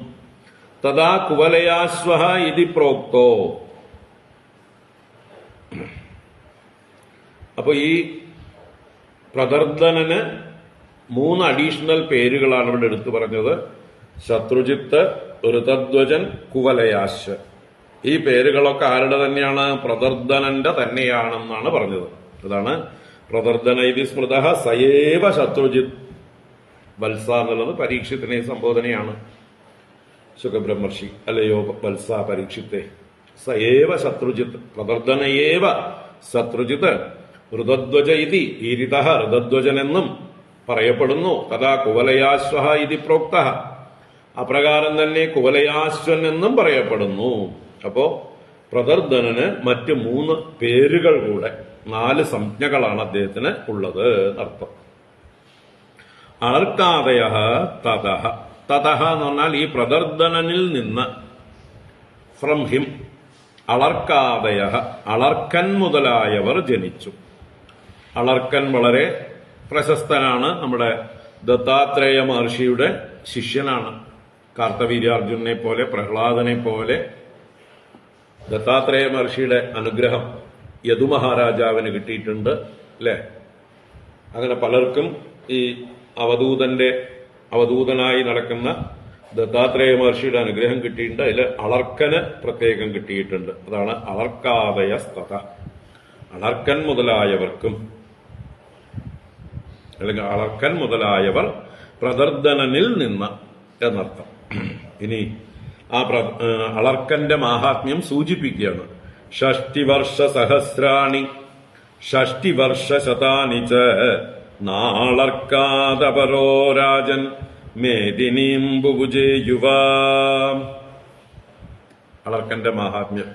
തഥാ കുവലയാശ്വഃ ഇതി പ്രോക്തോ. അപ്പൊ ഈ പ്രദർദനന് 3 അഡീഷണൽ പേരുകളാണ് ഇവിടെ എടുത്തു പറഞ്ഞത്. ശത്രുജിത്ത്, ഋതധ്വജൻ, കുവലയാശ്വ. ഈ പേരുകളൊക്കെ ആരുടെ തന്നെയാണ്? പ്രദർദനന്റെ തന്നെയാണെന്നാണ് പറഞ്ഞത്. അതാണ് പ്രദർദന ഇതി സ്മൃതഃ സയേവ ശത്രുജിത് വത്സ എന്നുള്ളത് പരീക്ഷത്തിനെ സംബോധനയാണ്. സുഖബ്രഹ്മർഷി അല്ലയോ വത്സ പരീക്ഷിത്തെ, സയേവ ശത്രുജിത്ത്, പ്രദർദനയേവ ശത്രുജിത്ത് ഋതധ്വജ ഇതി ഈരിതഃ, ഋതധ്വജൻ എന്നും പറയപ്പെടുന്നു. തഥാ കുവലയാശ്വഃ ഇതി പ്രോക്തഃ, അപ്രകാരം തന്നെ കുവലയാശ്വൻ എന്നും പറയപ്പെടുന്നു. അപ്പോ പ്രദർദനന് മറ്റ് 3 പേരുകൾ കൂടെ, 4 സംജ്ഞകളാണ് അദ്ദേഹത്തിന് ഉള്ളത് എന്നർത്ഥം. അളർക്കാദയഃ തതഃ. തതഃ എന്ന് പറഞ്ഞാൽ ഈ പ്രദർദനനിൽ നിന്ന്, ഫ്രം ഹിം, അളർക്കാദയഃ, അളർക്കൻ മുതലായവർ ജനിച്ചു. അളർക്കൻ വളരെ പ്രശസ്തനാണ്. നമ്മുടെ ദത്താത്രേയ മഹർഷിയുടെ ശിഷ്യനാണ്. കാർത്തവീര്യാർജുനെ പോലെ, പ്രഹ്ലാദനെ പോലെ ദത്താത്രേയ മഹർഷിയുടെ അനുഗ്രഹം യദുമഹാരാജാവിന് കിട്ടിയിട്ടുണ്ട് അല്ലെ? അങ്ങനെ പലർക്കും ഈ അവധൂതനായി നടക്കുന്ന ദത്താത്രേയ മഹർഷിയുടെ അനുഗ്രഹം കിട്ടിയിട്ടുണ്ട്. അതിൽ അളർക്കന് പ്രത്യേകം കിട്ടിയിട്ടുണ്ട്. അതാണ് അളർക്കാദയ സ്തത. അളർക്കൻ മുതലായവർക്കും, അല്ലെങ്കിൽ അളർക്കൻ മുതലായവർ പ്രദർദനനിൽ നിന്ന് എന്നർത്ഥം. ഇനി ആ അളർക്കന്റെ മാഹാത്മ്യം സൂചിപ്പിക്കുകയാണ്. ഷഷ്ടിവർഷ സഹസ്രാണി ഷഷ്ടിവർഷ ശതാനി ച നാളർക്കാദപരോ രാജൻ മേദിനീം ബുഭുജേ യുവാ. അളർക്കന്റെ മാഹാത്മ്യം.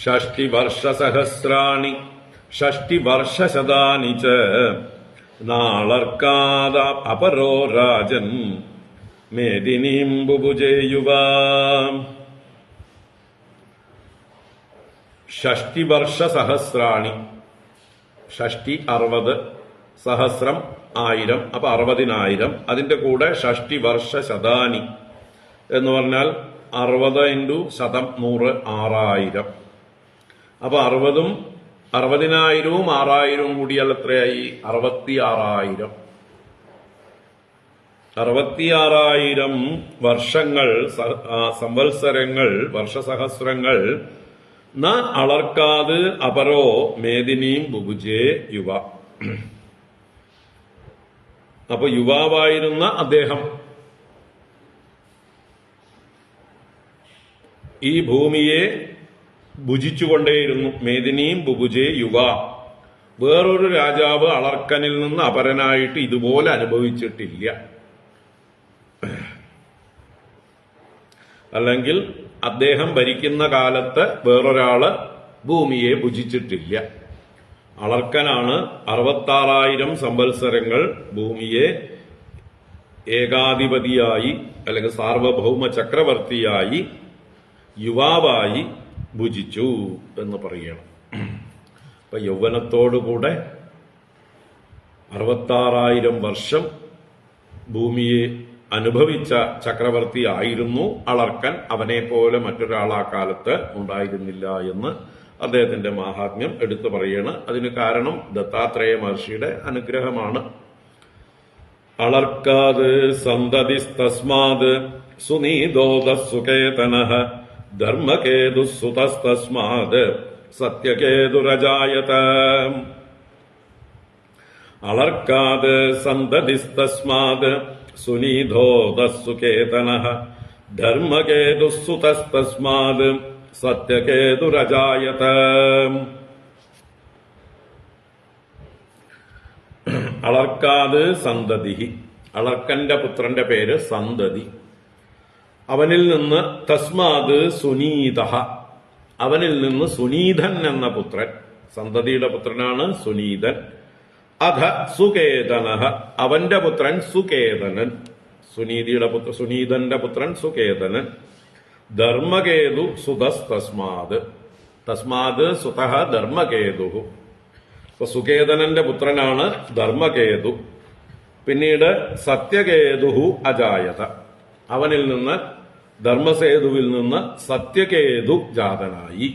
ഷഷ്ടിവർഷ സഹസ്രാണി ഷഷ്ടിവർഷ ശതാനി ച നാളർക്കാദ അപരോ രാജൻ മേദിനീം ബുഭുജേ യുവാ. ഷഷ്ടിവർഷ സഹസ്രാണി, ഷഷ്ടി 60, സഹസ്രം 1000, അപ്പൊ 60,000. അതിന്റെ കൂടെ ഷഷ്ടി വർഷ ശതാനി എന്ന് പറഞ്ഞാൽ 60 × 100 100 6000. അപ്പൊ 60,000 60,000 കൂടിയാൽ എത്രയായി? 66,000. 66,000 വർഷങ്ങൾ, സംവത്സരങ്ങൾ, വർഷസഹസ്രങ്ങൾ. ന അളർക്കാത് അപരോ മേദിനീം ബുഭുജേ യുവ. അപ്പൊ യുവാവായിരുന്ന അദ്ദേഹം ഈ ഭൂമിയെ ഭുജിച്ചുകൊണ്ടേയിരുന്നു. മേദിനീം ബുഭുജേ യുവ. വേറൊരു രാജാവ് അളർക്കനിൽ നിന്ന് അപരനായിട്ട് ഇതുപോലെ അനുഭവിച്ചിട്ടില്ല. അല്ലെങ്കിൽ അദ്ദേഹം ഭരിക്കുന്ന കാലത്ത് വേറൊരാള് ഭൂമിയെ ഭുജിച്ചിട്ടില്ല. അളർക്കനാണ് 66,000 സംവത്സരങ്ങൾ ഭൂമിയെ ഏകാധിപതിയായി അല്ലെങ്കിൽ സാർവഭൗമ ചക്രവർത്തിയായി യുവാവായി ഭുജിച്ചു എന്ന് പറയണം. അപ്പൊ യൗവനത്തോടുകൂടെ 66,000 വർഷം ഭൂമിയെ അനുഭവിച്ച ചക്രവർത്തി ആയിരുന്നു അളർക്കൻ. അവനെ പോലെ മറ്റൊരാൾ ആ കാലത്ത് ഉണ്ടായിരുന്നില്ല എന്ന് അദ്ദേഹത്തിന്റെ മാഹാത്മ്യം എടുത്തു പറയാണ്. അതിന് കാരണം ദത്താത്രേയ മഹർഷിയുടെ അനുഗ്രഹമാണ്. അളർക്കാത് സന്തതിസ്തസ്മാത് സുനീതോദസുകേതനഃ ധർമ്മകേതുസുതസ്തസ്മാത് സത്യകേതുരജായത. അളർക്കാത് സന്തതിസ്തസ്മാത് സുനീതോദസുകേതനഃ ധർമ്മകേതുസുതസ്തസ്മാത് സത്യകേതുരജായത. അളർക്കാത് സന്തതി. അളർക്കന്റെ പുത്രന്റെ പേര് സന്തതി. അവനിൽ നിന്ന് തസ്മാത് സുനീത. അവനിൽ നിന്ന് സുനീതൻ എന്ന പുത്രൻ. സന്തതിയുടെ പുത്രനാണ് സുനീതൻ. അധ സുകേതനഃ. അവന്റെ പുത്രൻ സുകേതനൻ. സുനീതന്റെ പുത്രൻ സുകേതനൻ. ധർമ്മകേതു സുതസ്തസ്മാത്. തസ്മാത് സുതഃ ധർമ്മകേതു. അപ്പൊ സുകേതനന്റെ പുത്രനാണ് ധർമ്മകേതു. പിന്നീട് സത്യകേതു അജായത. അവനിൽ നിന്ന് ധർമ്മസേതുവിൽ നിന്ന് സത്യകേതു ജാതനായി.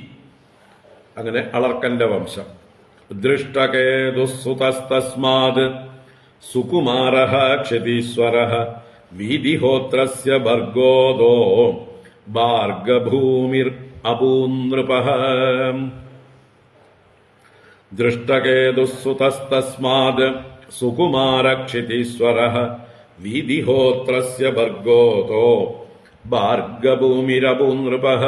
അങ്ങനെ അളർക്കന്റെ വംശം. ദൃഷ്ടകേതുസുതസ്തസ്മാത് സുകുമാരഃ ക്ഷതീശ്വരഃ വീതിഹോത്രസ്യ ഭർഗോദോ ഭാർഗഭൂമിർ അപൂനൃപഃ. ദൃഷ്ടകേതുസുതസ്തസ്മാത് സുകുമാരക്ഷതീശ്വരഃ വീതിഹോത്രസ്യ ഭർഗോദോ ഭാർഗഭൂമിരപൂനൃപഃ.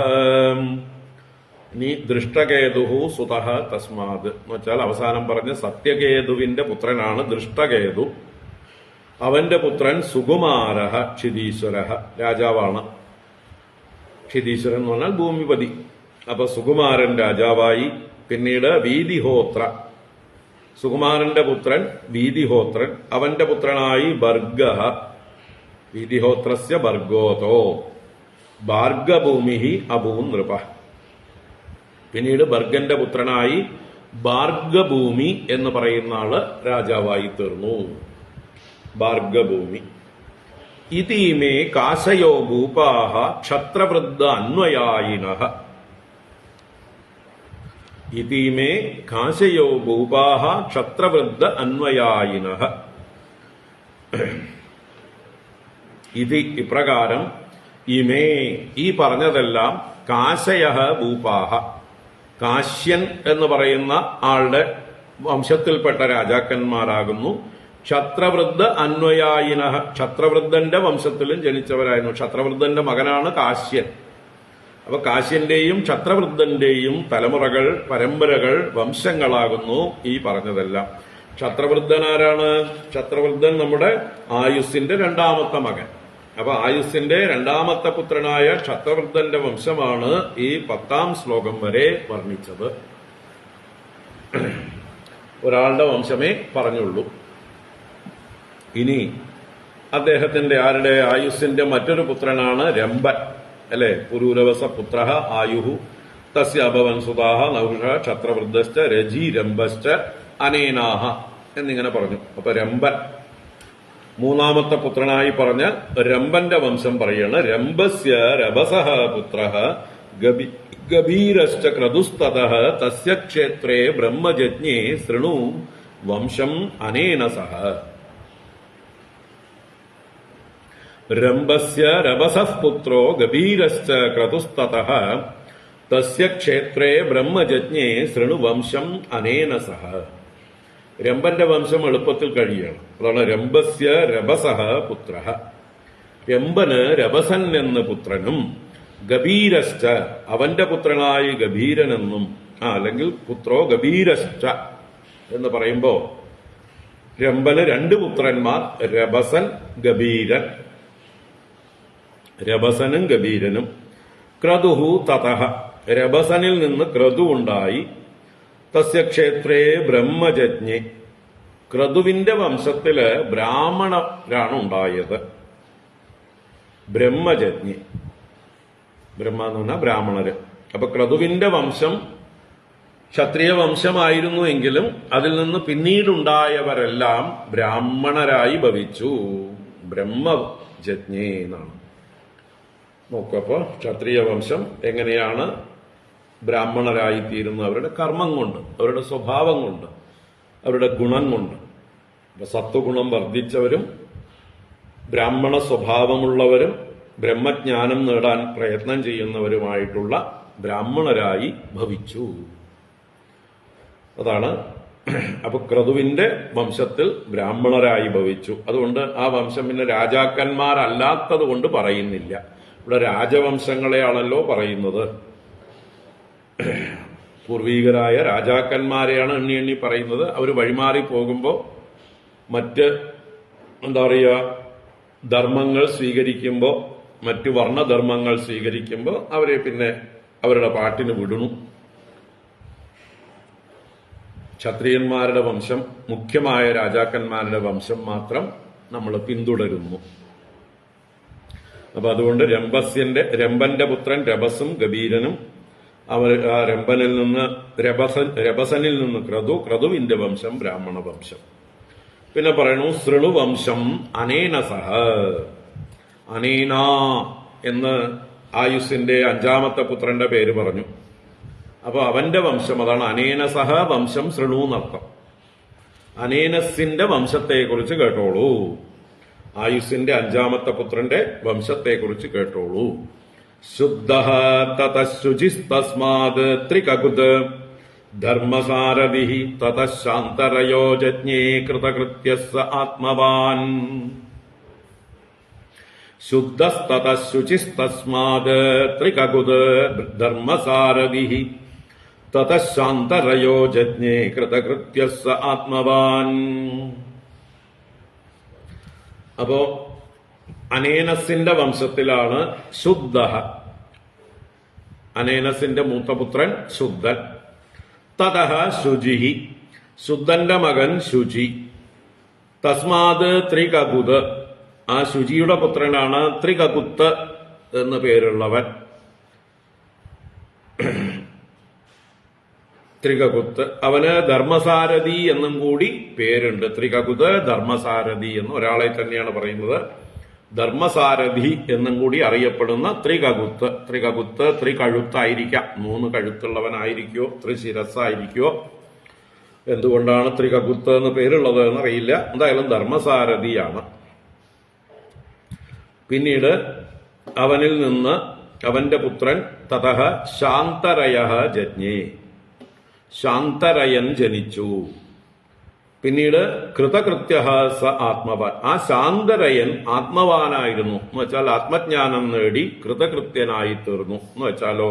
ഇനി ദൃഷ്ടകേതുഹു സുതഃ തസ്മാത് എന്ന് വെച്ചാൽ അവസാനം പറഞ്ഞ സത്യകേതുവിന്റെ പുത്രനാണ് ദൃഷ്ടകേതു. അവന്റെ പുത്രൻ സുകുമാരഃ ക്ഷിതീശ്വരഃ. രാജാവാണ്. ക്ഷിതീശ്വരൻ എന്ന് പറഞ്ഞാൽ ഭൂമിപതി. അപ്പൊ സുകുമാരൻ രാജാവായി. പിന്നീട് വീതിഹോത്ര. സുകുമാരന്റെ പുത്രൻ വീതിഹോത്രൻ. അവന്റെ പുത്രനായി ഭർഗഃ. വീതിഹോത്രസ്യ ഭർഗോതോ ഭാർഗഭൂമി അപൂനൃപഃ. പിന്നീട് ഭർഗന്റെ പുത്രനായി ഭാർഗഭൂമി എന്ന് പറയുന്ന ആള് രാജാവായി തീർന്നു. ഭാർഗഭൂമി. ഇതീമേ കാശയോ ഭൂപാഹ ക്ഷത്രവൃദ്ധ അന്വയായിനഃ. ഇതീമേ കാശയോ ഭൂപാഹ ക്ഷത്രവൃദ്ധ അന്വയായിനഃ. ഇത് ഇപ്രകാരം ഇമേ ഈ പറഞ്ഞതെല്ലാം കാശയഃ ഭൂപാഹ. കാശ്യൻ എന്ന് പറയുന്ന ആളുടെ വംശത്തിൽപ്പെട്ട രാജാക്കന്മാരാകുന്നു. ക്ഷത്രവൃദ്ധ അന്വയായിനഃ. ക്ഷത്രവൃദ്ധന്റെ വംശത്തിലും ജനിച്ചവരായിരുന്നു. ക്ഷത്രവൃദ്ധന്റെ മകനാണ് കാശ്യൻ. അപ്പൊ കാശ്യന്റെയും ക്ഷത്രവൃദ്ധന്റെയും തലമുറകൾ, പരമ്പരകൾ, വംശങ്ങളാകുന്നു ഈ പറഞ്ഞതെല്ലാം. ക്ഷത്രവൃദ്ധൻ ആരാണ്? ക്ഷത്രവൃദ്ധൻ നമ്മുടെ ആയുസ്സിന്റെ 2ാമത്തെ മകൻ. അപ്പൊ ആയുസ്സിന്റെ 2ാമത്തെ പുത്രനായ ക്ഷത്രവൃദ്ധന്റെ വംശമാണ് ഈ 10ാം ശ്ലോകം വരെ വർണ്ണിച്ചത്. ഒരാളുടെ വംശമേ പറഞ്ഞുള്ളൂ. ഇനി അദ്ദേഹത്തിന്റെ ആരുടെ ആയുസ്സിന്റെ മറ്റൊരു പുത്രനാണ് രംഭൻ. അല്ലെ? പുരൂരവസ പുത്ര ആയുഹു തസ്യ അഭവൻ സുതാഹ നഹുഷ ക്ഷത്രവൃദ്ധശ്ച രജി രംഭശ്ച അനേനാഹ. എന്നിങ്ങനെ പറഞ്ഞു. അപ്പൊ രംഭൻ മൂന്നാമത്തെ പുത്രനായി പറഞ്ഞ രംഭന്റെ വംശം പറയാണ്. രംഭസ്യ രഭസഃ പുത്രഃ ഗഭീരശ്ച ക്രതുസ്തതഃ തസ്യ ക്ഷേത്രേ ബ്രഹ്മജജ്ഞേ ശൃണു വംശം അനേന സഹ. രംഭസ്യ രഭസഃ പുത്രോ ഗഭീരശ്ച ക്രതുസ്തതഃ തസ്യ ക്ഷേത്രേ ബ്രഹ്മജജ്ഞേ ശൃണു വംശം അനേന സഹ. രംഭന്റെ വംശം എളുപ്പത്തിൽ കഴിയാണ്. അതാണ് രംഭസ്യ രഭസഃ പുത്രഃ. രംഭന് രഭസൻ എന്ന പുത്രനും ഗഭീരശ്ച അവന്റെ പുത്രനായി ഗഭീരനെന്നും അല്ലെങ്കിൽ പുത്രോ ഗഭീരശ്ച എന്ന് പറയുമ്പോ രംഭന് രണ്ട് പുത്രന്മാർ, രഭസൻ ഗഭീരൻ. രഭസനും ഗഭീരനും. ക്രതുഹു തതഃ രഭസനിൽ നിന്ന് ക്രതു ഉണ്ടായി. തസ്യ ക്ഷേത്രേ ബ്രഹ്മജജ്ഞെ ക്രതുവിന്റെ വംശത്തില് ബ്രാഹ്മണരാണ് ഉണ്ടായത്. ബ്രഹ്മജജ്ഞെ ബ്രഹ്മ എന്ന് പറഞ്ഞാൽ ബ്രാഹ്മണര്. അപ്പൊ ക്രതുവിന്റെ വംശം ക്ഷത്രിയ വംശമായിരുന്നു എങ്കിലും അതിൽ നിന്ന് പിന്നീടുണ്ടായവരെല്ലാം ബ്രാഹ്മണരായി ഭവിച്ചു. ബ്രഹ്മജജ്ഞേ എന്നാണ്. നോക്കപ്പോ ക്ഷത്രിയ വംശം എങ്ങനെയാണ് ബ്രാഹ്മണരായിത്തീരുന്നത്? അവരുടെ കർമ്മം കൊണ്ട്, അവരുടെ സ്വഭാവം കൊണ്ട്, അവരുടെ ഗുണം കൊണ്ട്. അപ്പൊ സത്വഗുണം വർദ്ധിച്ചവരും ബ്രാഹ്മണ സ്വഭാവമുള്ളവരും ബ്രഹ്മജ്ഞാനം നേടാൻ പ്രയത്നം ചെയ്യുന്നവരുമായിട്ടുള്ള ബ്രാഹ്മണരായി ഭവിച്ചു. അതാണ്. അപ്പൊ ക്രതുവിന്റെ വംശത്തിൽ ബ്രാഹ്മണരായി ഭവിച്ചു. അതുകൊണ്ട് ആ വംശം പിന്നെ രാജാക്കന്മാരല്ലാത്തത് കൊണ്ട് പറയുന്നില്ല. ഇവിടെ രാജവംശങ്ങളെയാണല്ലോ പറയുന്നത്. പൂർവീകരായ രാജാക്കന്മാരെയാണ് എണ്ണി എണ്ണി പറയുന്നത്. അവർ വഴിമാറി പോകുമ്പോൾ മറ്റ് ധർമ്മങ്ങൾ സ്വീകരിക്കുമ്പോൾ, മറ്റു വർണ്ണധർമ്മങ്ങൾ സ്വീകരിക്കുമ്പോൾ അവരെ പിന്നെ അവരുടെ പാട്ടിന് വിടുന്നു. ക്ഷത്രിയന്മാരുടെ വംശം, മുഖ്യമായ രാജാക്കന്മാരുടെ വംശം മാത്രം നമ്മൾ പിന്തുടരുന്നു. അപ്പൊ അതുകൊണ്ട് രംഭന്റെ പുത്രൻ രഭസും ഗഭീരനും, അവർ രംഭനിൽ നിന്ന് രഭസനിൽ നിന്ന് ക്രതുവിന്റെ വംശം ബ്രാഹ്മണ വംശം. പിന്നെ പറയണു ശൃണുവംശം അനേന സഹ. അനേന എന്ന് ആയുസിന്റെ അഞ്ചാമത്തെ പുത്രന്റെ പേര് പറഞ്ഞു. അപ്പൊ അവന്റെ വംശം അതാണ് അനേന സഹ വംശം ശൃണു എന്നർത്ഥം. അനേനസിന്റെ വംശത്തെക്കുറിച്ച് കേട്ടോളൂ. ആയുസിന്റെ അഞ്ചാമത്തെ പുത്രന്റെ വംശത്തെക്കുറിച്ച് കേട്ടോളൂ. ശുദ്ധഃ തതഃ ശുചിസ്തസ്മാത് ത്രികകുത് ധർമ്മസാരഥിഃ തതഃ ശാന്തരയോ ജജ്ഞേ കൃതകൃത്യഃ സ ആത്മവാൻ. ശുദ്ധസ്തതഃ ശുചിസ്തസ്മാത് ത്രികകുത് ധർമ്മസാരഥിഃ തതഃ ശാന്തരയോ ജജ്ഞേ കൃതകൃത്യഃ സ ആത്മവാൻ. അപ്പോ അനേനസിന്റെ വംശത്തിലാണ് ശുദ്ധ. അനേനസിന്റെ മൂത്തപുത്രൻ ശുദ്ധൻ. തതഃ ശുചിഃ ശുദ്ധന്റെ മകൻ ശുചി. തസ്മാത് ത്രികകുത് ആ ശുചിയുടെ പുത്രനാണ് ത്രികകുത്ത് എന്ന് പേരുള്ളവൻ. ത്രികകുത്ത് അവന് ധർമ്മസാരഥി എന്നും കൂടി പേരുണ്ട്. ത്രികകുത് ധർമ്മസാരഥി എന്ന് ഒരാളെ തന്നെയാണ് പറയുന്നത്. ധർമ്മസാരഥി എന്നും കൂടി അറിയപ്പെടുന്ന ത്രികകുത്ത്. ത്രികകുത്ത് ത്രികഴുത്തായിരിക്കാം, 3 കഴുത്തുള്ളവനായിരിക്കോ, ത്രിശിരസ്സായിരിക്കോ. എന്തുകൊണ്ടാണ് ത്രികകുത്ത് എന്ന് പേരുള്ളത് എന്നറിയില്ല. എന്തായാലും ധർമ്മസാരഥിയാണ്. പിന്നീട് അവനിൽ നിന്ന് അവന്റെ പുത്രൻ തതഃ ശാന്തരയഃ ജജ്ഞേ ശാന്തരയൻ ജനിച്ചു. പിന്നീട് കൃതകൃത്യഃ സ ആത്മവാൻ ആ ശാന്തരയൻ ആത്മവാനായിരുന്നു എന്ന് വെച്ചാൽ ആത്മജ്ഞാനം നേടി കൃതകൃത്യനായി തീർന്നു എന്ന് വെച്ചാലോ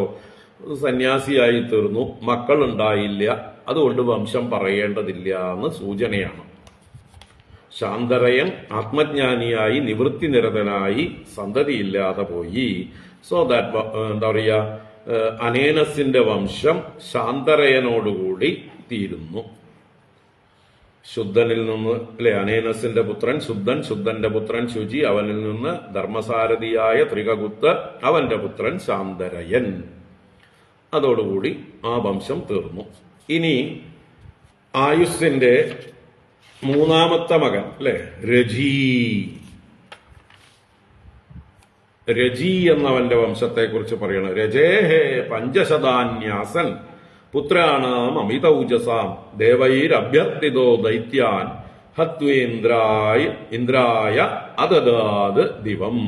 സന്യാസിയായി തീർന്നു. മക്കളുണ്ടായില്ല, അതുകൊണ്ട് വംശം പറയേണ്ടതില്ല എന്ന് സൂചനയാണ്. ശാന്തരയൻ ആത്മജ്ഞാനിയായി നിവൃത്തിനിരതനായി സന്തതിയില്ലാതെ പോയി. സോ ദാറ്റ് അനേനസിന്റെ വംശം ശാന്തരയനോടുകൂടി തീരുന്നു. ശുദ്ധനിൽ നിന്ന് അനേനസിന്റെ പുത്രൻ ശുദ്ധൻ, ശുദ്ധന്റെ പുത്രൻ ശുചി, അവനിൽ നിന്ന് ധർമ്മസാരഥിയായ ത്രികകുത്ത്, അവന്റെ പുത്രൻ ശാന്തരയൻ. അതോടുകൂടി ആ വംശം തീർന്നു. ഇനി ആയുസ്സിന്റെ മൂന്നാമത്തെ മകൻ അല്ലെ, രജി എന്നവന്റെ വംശത്തെക്കുറിച്ച് പറയണം. രജേഹേ പഞ്ചശതാന്യാസൻ പുത്രാണാം അമിതൗജസാം ദേവൈരഭ്യർത്ഥിതോ ദൈത്യാൻ ഇന്ദ്രായ അതദാത് ദിവം.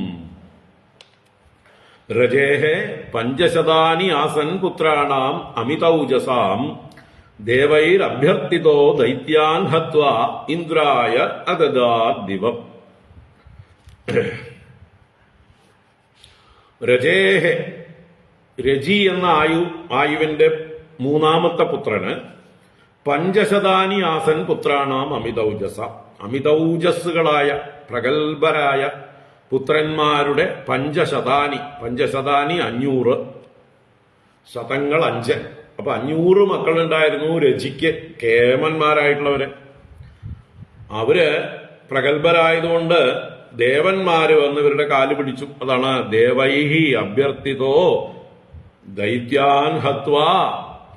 രജേഹേ പഞ്ചശതാനി ആസൻ പുത്രാണാം അമിതൗജസാം ദേവൈരഭ്യർത്ഥിതോ ദൈത്യാൻ ഹത്വാ ഇന്ദ്രായ അതദാത് ദിവം. രജേഹെ, രജി എന്ന ആയുവിന്റെ മൂന്നാമത്തെ പുത്രന് പഞ്ചശതാനി ആസൻ പുത്രാണാം അമിതൗജസ, അമിതൗജസ്സുകളായ പ്രഗത്ഭരായ പുത്രന്മാരുടെ പഞ്ചശതാനി 500, ശതങ്ങൾ 5. അപ്പൊ 500 മക്കളുണ്ടായിരുന്നു രജിക്ക്, കേമന്മാരായിട്ടുള്ളവര്. അവര് പ്രഗത്ഭരായതുകൊണ്ട് ദേവന്മാര് വന്ന് ഇവരുടെ കാല് പിടിച്ചു. അതാണ് ദേവൈഹി അഭ്യർത്ഥിതോ ദൈത്യാൻ ഹത്വാ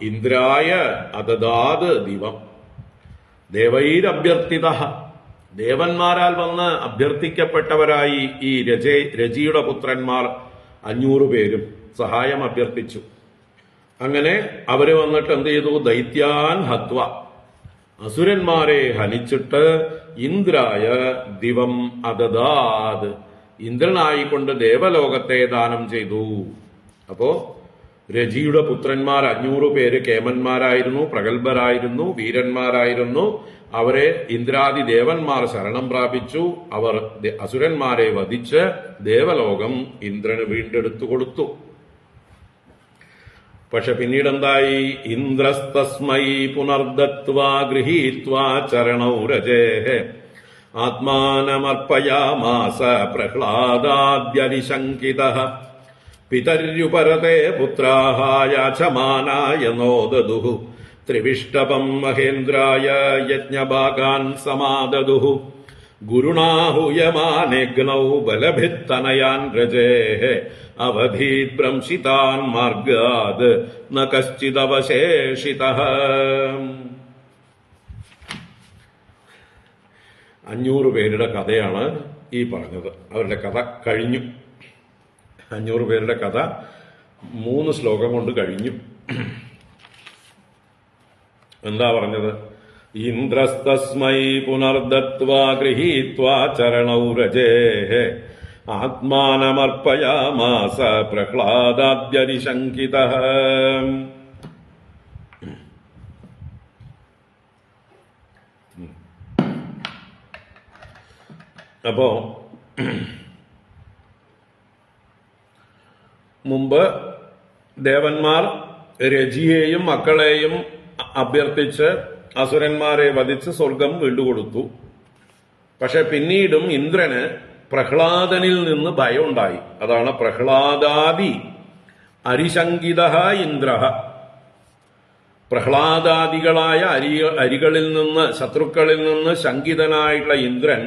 ഇന്ദ്രായ അതദാത് ദിവം. ദേവൈരഭ്യർത്ഥിത, ദേവന്മാരാൽ വന്ന് അഭ്യർത്ഥിക്കപ്പെട്ടവരായി ഈ രജിയുടെ പുത്രന്മാർ 500 പേരും സഹായം അഭ്യർത്ഥിച്ചു. അങ്ങനെ അവര് വന്നിട്ട് എന്ത് ചെയ്തു? ദൈത്യാൻ ഹത്വ, അസുരന്മാരെ ഹനിച്ചിട്ട് ഇന്ദ്രായ ദിവം അതദാത്, ഇന്ദ്രനായിക്കൊണ്ട് ദേവലോകത്തെ ദാനം ചെയ്തു. അപ്പോ രജിയുടെ പുത്രന്മാർ 500 പേര് കേമന്മാരായിരുന്നു, പ്രഗത്ഭരായിരുന്നു, വീരന്മാരായിരുന്നു. അവരെ ഇന്ദ്രാദി ദേവന്മാർ ശരണം പ്രാപിച്ചു. അവർ അസുരന്മാരെ വധിച്ച് ദേവലോകം ഇന്ദ്രന് വീണ്ടെടുത്തു കൊടുത്തു. പക്ഷെ പിന്നീടെന്തായി? ഇന്ദ്രസ്തസ്മൈ പുനർദത്വാ ഗൃഹീത്വാ ചരണൗ രജേഹേ ആത്മാനമർപ്പയാമാസ പ്രഹ്ലാദാദ്യനിശങ്കിതഃ പിതര്യുപരതേ പുത്രാഃ യാചമാനായ നോദദുഃ ത്രിവിഷ്ടപം മഹേന്ദ്രായ യജ്ഞഭാഗാൻ സമാദദുഃ ഗുരുണാഹൂയമാനേഗ്നൗ ബലഭിത്തനയാൻ രജേഃ അവധീത് ഭ്രംശിതാൻ മാർഗാത് ന കശ്ചിദവശേഷിതഃ. 500 പേരുടെ കഥയാണ് ഈ പറഞ്ഞത്. അവരുടെ കഥ കഴിഞ്ഞു. 500 പേരുടെ കഥ 3 ശ്ലോകം കൊണ്ട് കഴിഞ്ഞു. എന്താ പറഞ്ഞത്? ഇന്ദ്രസ്തസ്മൈ പുനർദത്വാ ഗൃഹീത്വാ ചരണൗ രജേഹേ ആത്മാനമർപ്പയാമാസ പ്രഹ്ലാദാദ്യനിശങ്കിതഃ. അപ്പോ മുമ്പ് ദേവന്മാർ രജിയെയും മക്കളെയും അഭ്യർത്ഥിച്ച് അസുരന്മാരെ വധിച്ച് സ്വർഗം വീണ്ടുകൊടുത്തു. പക്ഷെ പിന്നീടും ഇന്ദ്രന് പ്രഹ്ലാദനിൽ നിന്ന് ഭയമുണ്ടായി. അതാണ് പ്രഹ്ലാദാദി അരിശങ്കിത ഇന്ദ്ര. പ്രഹ്ലാദാദികളായ അരികളിൽ നിന്ന്, ശത്രുക്കളിൽ നിന്ന് ശങ്കിതനായിട്ടുള്ള ഇന്ദ്രൻ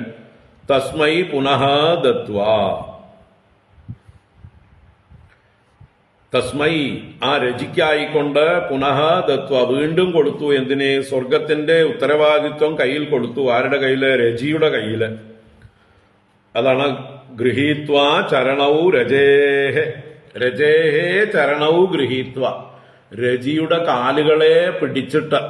തസ്മൈ പുനഃ ദത്വാ, തസ്മൈ ആ രജിക്കായിക്കൊണ്ട് പുനഃ ദത്വ വീണ്ടും കൊടുത്തു. എന്തിനെ? സ്വർഗത്തിന്റെ ഉത്തരവാദിത്വം കയ്യിൽ കൊടുത്തു. ആരുടെ കയ്യില്? രജിയുടെ കയ്യില്. അതാണ് ഗൃഹീത്വ ചരണൗ രജേഹേ, രജേഹേ ചരണൗ ഗൃഹീത്വ, രജിയുടെ കാലുകളെ പിടിച്ചിട്ട്.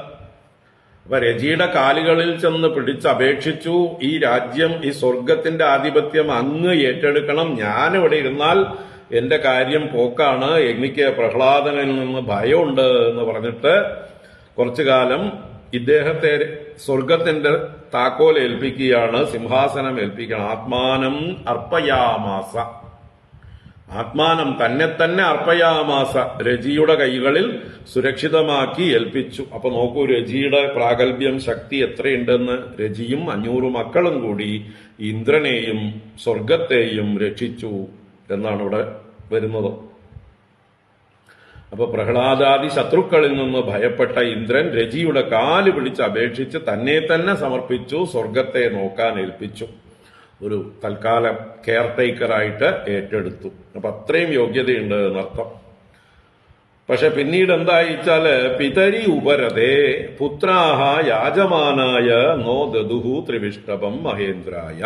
അപ്പൊ രജിയുടെ കാലുകളിൽ ചെന്ന് പിടിച്ചപേക്ഷിച്ചു, ഈ രാജ്യം, ഈ സ്വർഗത്തിന്റെ ആധിപത്യം അങ്ങ് ഏറ്റെടുക്കണം, ഞാനിവിടെ ഇരുന്നാൽ എന്റെ കാര്യം പോക്കാണ്, എനിക്ക് പ്രഹ്ലാദനിൽ നിന്ന് ഭയമുണ്ട് എന്ന് പറഞ്ഞിട്ട് കുറച്ചു കാലം ഇദ്ദേഹത്തെ സ്വർഗത്തിന്റെ താക്കോൽ ഏൽപ്പിക്കുകയാണ്, സിംഹാസനം ഏൽപ്പിക്കണം. ആത്മാനം അർപ്പയാമാസ, ആത്മാനം തന്നെ തന്നെ അർപ്പയാമാസ, രജിയുടെ കൈകളിൽ സുരക്ഷിതമാക്കി ഏൽപ്പിച്ചു. അപ്പൊ നോക്കൂ രജിയുടെ പ്രാഗൽഭ്യം, ശക്തി എത്രയുണ്ടെന്ന്. രജിയും 500 മക്കളും കൂടി ഇന്ദ്രനെയും സ്വർഗത്തെയും രക്ഷിച്ചു എന്നാണ് ഇവിടെ വരുന്നത്. അപ്പൊ പ്രഹ്ലാദാദി ശത്രുക്കളിൽ നിന്ന് ഭയപ്പെട്ട ഇന്ദ്രൻ രജിയുടെ കാല് പിടിച്ച് അപേക്ഷിച്ച് തന്നെ തന്നെ സമർപ്പിച്ചു, സ്വർഗത്തെ നോക്കാൻ ഏൽപ്പിച്ചു. ഒരു തൽക്കാലം കെയർ ടേക്കറായിട്ട് ഏറ്റെടുത്തു. അപ്പൊ അത്രയും യോഗ്യതയുണ്ട് എന്നർത്ഥം. പക്ഷെ പിന്നീട് എന്തായിച്ചാല് പിതരി ഉപരതേ പുത്രാഹ യാജമാനായ നോ ദദുഹു ത്രിവിഷ്ടപം മഹേന്ദ്രായ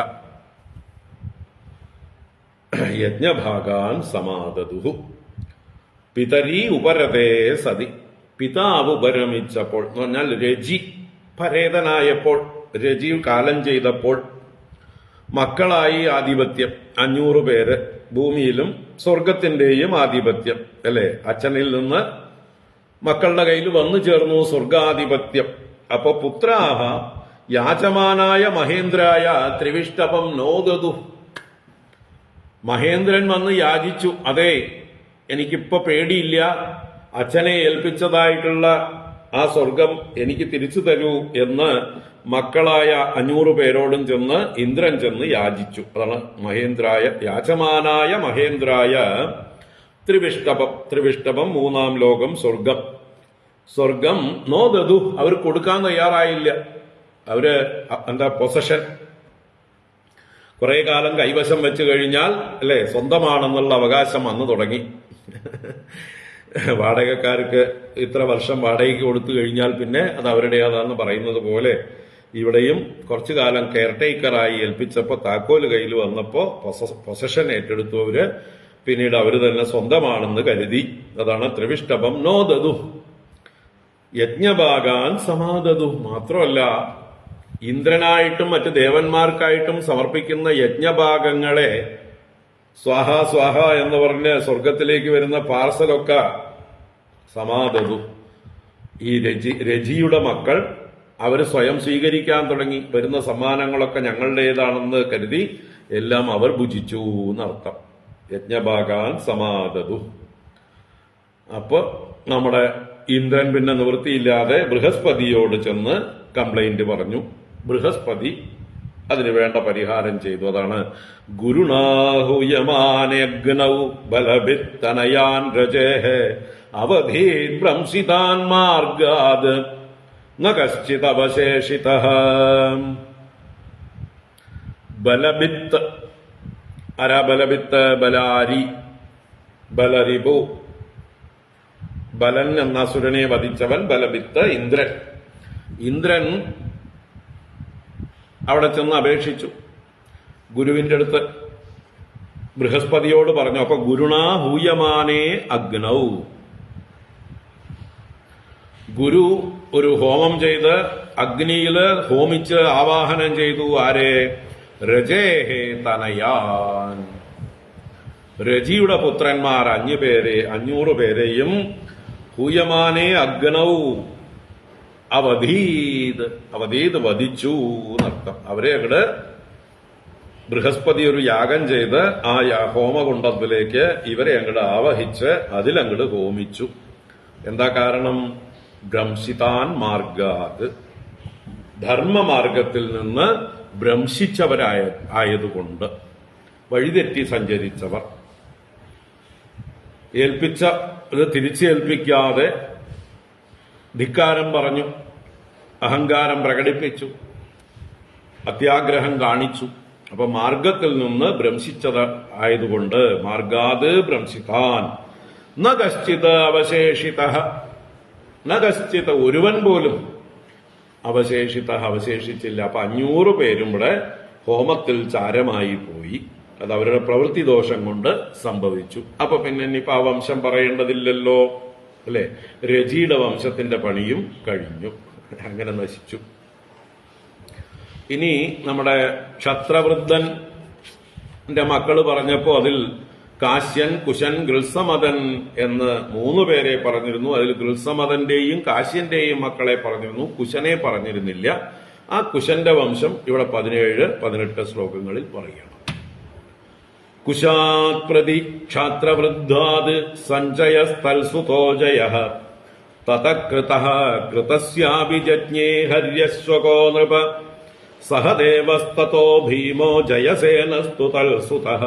യജ്ഞഭാഗാൻ സമാദതുഹു. പിതരി ഉപരതേ സതി, പിതാവ് ഉപരമിച്ചപ്പോൾ എന്ന് പറഞ്ഞാൽ രജി പരേതനായപ്പോൾ, രജി കാലം ചെയ്തപ്പോൾ മക്കളായി ആധിപത്യം 500 പേര്, ഭൂമിയിലും സ്വർഗത്തിന്റെയും ആധിപത്യം അല്ലെ. അച്ഛനിൽ നിന്ന് മക്കളുടെ കയ്യിൽ വന്നു ചേർന്നു സ്വർഗാധിപത്യം. അപ്പൊ പുത്രാഹ യാചമാനായ മഹേന്ദ്രായ ത്രിവിഷ്ടപം നോദതു. മഹേന്ദ്രൻ വന്ന് യാചിച്ചു, അതെ എനിക്കിപ്പോ പേടിയില്ല, അച്ഛനെ ഏൽപ്പിച്ചതായിട്ടുള്ള ആ സ്വർഗം എനിക്ക് തിരിച്ചു തരൂ എന്ന് മക്കളായ 500 പേരോടും ചെന്ന് ഇന്ദ്രൻ ചെന്ന് യാചിച്ചു. അതാണ് മഹേന്ദ്രായ യാചമാനായ മഹേന്ദ്രായ ത്രിവിഷ്ടപം. ത്രിവിഷ്ടപം 3-ാം ലോകം സ്വർഗം. സ്വർഗം നോദതു, അവർ കൊടുക്കാൻ തയ്യാറായില്ല. അവര് എന്താ പൊസഷൻ കുറെ കാലം കൈവശം വെച്ച് കഴിഞ്ഞാൽ അല്ലെ സ്വന്തമാണെന്നുള്ള അവകാശം വന്നു തുടങ്ങി. വാടകക്കാർക്ക് ഇത്ര വർഷം വാടകയ്ക്ക് കൊടുത്തു കഴിഞ്ഞാൽ പിന്നെ അത് അവരുടേതാന്ന് പറയുന്നത് പോലെ ഇവിടെയും കുറച്ചു കാലം കെയർടേക്കറായി ഏൽപ്പിച്ചപ്പോ താക്കോല് കയ്യിൽ വന്നപ്പോ പൊസഷൻ ഏറ്റെടുത്തു അവര്. പിന്നീട് അവര് തന്നെ സ്വന്തമാണെന്ന് കരുതി. അതാണ് ത്രിവിഷ്ടപം നോദതു. യജ്ഞഭാഗാൻ സമാദതു. മാത്രമല്ല ഇന്ദ്രനായിട്ടും മറ്റ് ദേവന്മാർക്കായിട്ടും സമർപ്പിക്കുന്ന യജ്ഞഭാഗങ്ങളെ സ്വാഹ സ്വാഹ എന്ന് പറഞ്ഞ് സ്വർഗത്തിലേക്ക് വരുന്ന പാർസലൊക്കെ സമാദതു. ഈ രജിയുടെ മക്കൾ അവര് സ്വയം സ്വീകരിക്കാൻ തുടങ്ങി. വരുന്ന സമ്മാനങ്ങളൊക്കെ ഞങ്ങളുടേതാണെന്ന് കരുതി എല്ലാം അവർ ഭുജിച്ചു എന്നർത്ഥം. യജ്ഞഭാഗാൻ സമാദതു. അപ്പൊ നമ്മുടെ ഇന്ദ്രൻ പിന്നെ നിവൃത്തിയില്ലാതെ ബൃഹസ്പതിയോട് ചെന്ന് കംപ്ലൈന്റ് പറഞ്ഞു. ബൃഹസ്പതി അതിന് വേണ്ട പരിഹാരം ചെയ്തു. അതാണ് ഗുരുണാഹുയമാനഗ്നൗ ബലഭിത്തനയാൻ രജേഹ അവധീത് ഭ്രംസിതാൻ മാർഗാത് ന കശ്ചിത് അവശേഷിതഃ. ബലഭിത്ത് ആരാ? ബലഭിത്ത് ബലാരി ബലരിപു. ബലൻ എന്ന അസുരനെ വധിച്ചവൻ ബലഭിത്ത് ഇന്ദ്രൻ. ഇന്ദ്രൻ അവിടെ ചെന്ന് അപേക്ഷിച്ചു ഗുരുവിന്റെ അടുത്ത്. ബൃഹസ്പതിയോട് പറഞ്ഞു. അപ്പൊ ഗുരുണാ ഹൂയമാനേ അഗ്നൗ. ഗുരു ഒരു ഹോമം ചെയ്ത് അഗ്നിയില് ഹോമിച്ച് ആവാഹനം ചെയ്തു. ആരെ? രജേഹേ തനയാൻ. രജിയുടെ പുത്രന്മാർ 500 പേരെയും ഹൂയമാനേ അഗ്നൗ അവധീത് വധിച്ചു എന്നർത്ഥം. അവരെ അങ്ങട് ബൃഹസ്പതി ഒരു യാഗം ചെയ്ത് ആ ഹോമകുണ്ടത്തിലേക്ക് ഇവരെ അങ്ങട് ആവഹിച്ച് അതിലങ്ങട് ഹോമിച്ചു. എന്താ കാരണം? ഭ്രംശിതാൻ മാർഗാത്. ധർമ്മമാർഗത്തിൽ നിന്ന് ഭ്രംശിച്ചവരായതുകൊണ്ട്, വഴിതെറ്റി സഞ്ചരിച്ചവർ. ഏൽപ്പിച്ച ഇത് തിരിച്ചേൽപ്പിക്കാതെ ധിക്കാരം പറഞ്ഞു, അഹങ്കാരം പ്രകടിപ്പിച്ചു, അത്യാഗ്രഹം കാണിച്ചു. അപ്പൊ മാർഗത്തിൽ നിന്ന് ഭ്രംശിച്ചത് ആയതുകൊണ്ട് മാർഗാത് ഭ്രംശിതാൻ ന കശ്ചിത് അവശേഷിതഃ. ന കശ്ചിത് ഒരുവൻ പോലും അവശേഷിച്ചില്ല. അപ്പൊ 500 പേരും ഇവിടെ ഹോമത്തിൽ ചാരമായി പോയി. അത് അവരുടെ പ്രവൃത്തി ദോഷം കൊണ്ട് സംഭവിച്ചു. അപ്പൊ പിന്നെ ഇനിയിപ്പോ ആ വംശം പറയേണ്ടതില്ലല്ലോ അല്ലെ. രജിയുടെ വംശത്തിന്റെ പണിയും കഴിഞ്ഞു, അങ്ങനെ നശിച്ചു. ഇനി നമ്മുടെ ക്ഷത്രവൃദ്ധന്റെ മക്കള് പറഞ്ഞപ്പോ അതിൽ കാശ്യൻ, കുശൻ, ഗൃത്സമതൻ എന്ന് 3 പേരെ പറഞ്ഞിരുന്നു. അതിൽ ഗൃത്സമതന്റെയും കാശ്യന്റെയും മക്കളെ പറഞ്ഞിരുന്നു, കുശനെ പറഞ്ഞിരുന്നില്ല. ആ കുശന്റെ വംശം ഇവിടെ 17-18 ശ്ലോകങ്ങളിൽ പറയണം. കുശാത് പ്രതി ക്ഷാത്രവൃദ്ധാത് സഞ്ജയസ്തൽസുതോ ജയഃ തതകൃതഃ കൃതസ്യാഭിജജ്ഞേ ഹര്യശ്വകോ നൃപ സഹ ദേവസ്തതോ ഭീമോ ജയസേനസ്തു തൽസുതഃ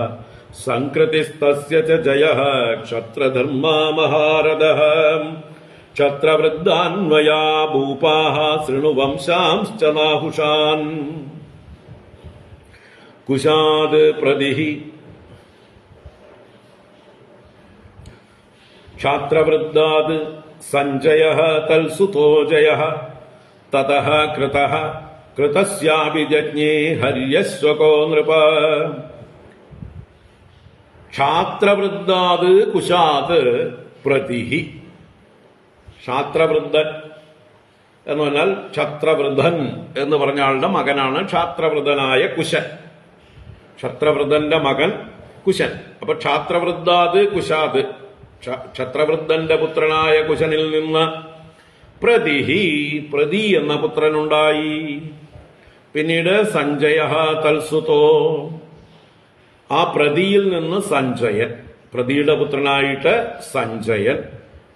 സംകൃതിസ്തസ്യ ച ജയഃ ക്ഷത്രധർമാ മഹാരഥഃ ക്ഷത്രവൃദ്ധാന്വയാ ഭൂപാഃ ശൃണു വംശാംശ്ച നാഹുഷാൻ. കുശാത് പ്രതിഃ ക്ഷാത്രവൃദ്ധാത് സഞ്ജയഃ തൽസുതോ ജയഃ തതഃ കൃതഃ കൃതസ്യാപി ജജ്ഞേ ഹര്യശ്വകോ നൃപ. ക്ഷാത്രവൃദ്ധാത് കുശാത് പ്രതിഹി. ക്ഷാത്രവൃദ്ധൻ എന്ന് പറഞ്ഞാൽ ക്ഷത്രവൃദ്ധൻ എന്ന് പറഞ്ഞ ആളുടെ മകനാണ് ക്ഷാത്രവൃദ്ധനായ കുശൻ. ക്ഷത്രവൃദ്ധന്റെ മകൻ കുശൻ. അപ്പൊ ക്ഷാത്രവൃദ്ധാത് കുശാത്, ക്ഷത്രവൃദ്ധന്റെ പുത്രനായ കുശനിൽ നിന്ന് പ്രതിഹി, പ്രതി എന്ന പുത്രനുണ്ടായി. പിന്നീട് സഞ്ജയഃ തൽസുതോ, ആ പ്രതിയിൽ നിന്ന് സഞ്ജയൻ, പ്രതിയുടെ പുത്രനായിട്ട് സഞ്ജയൻ.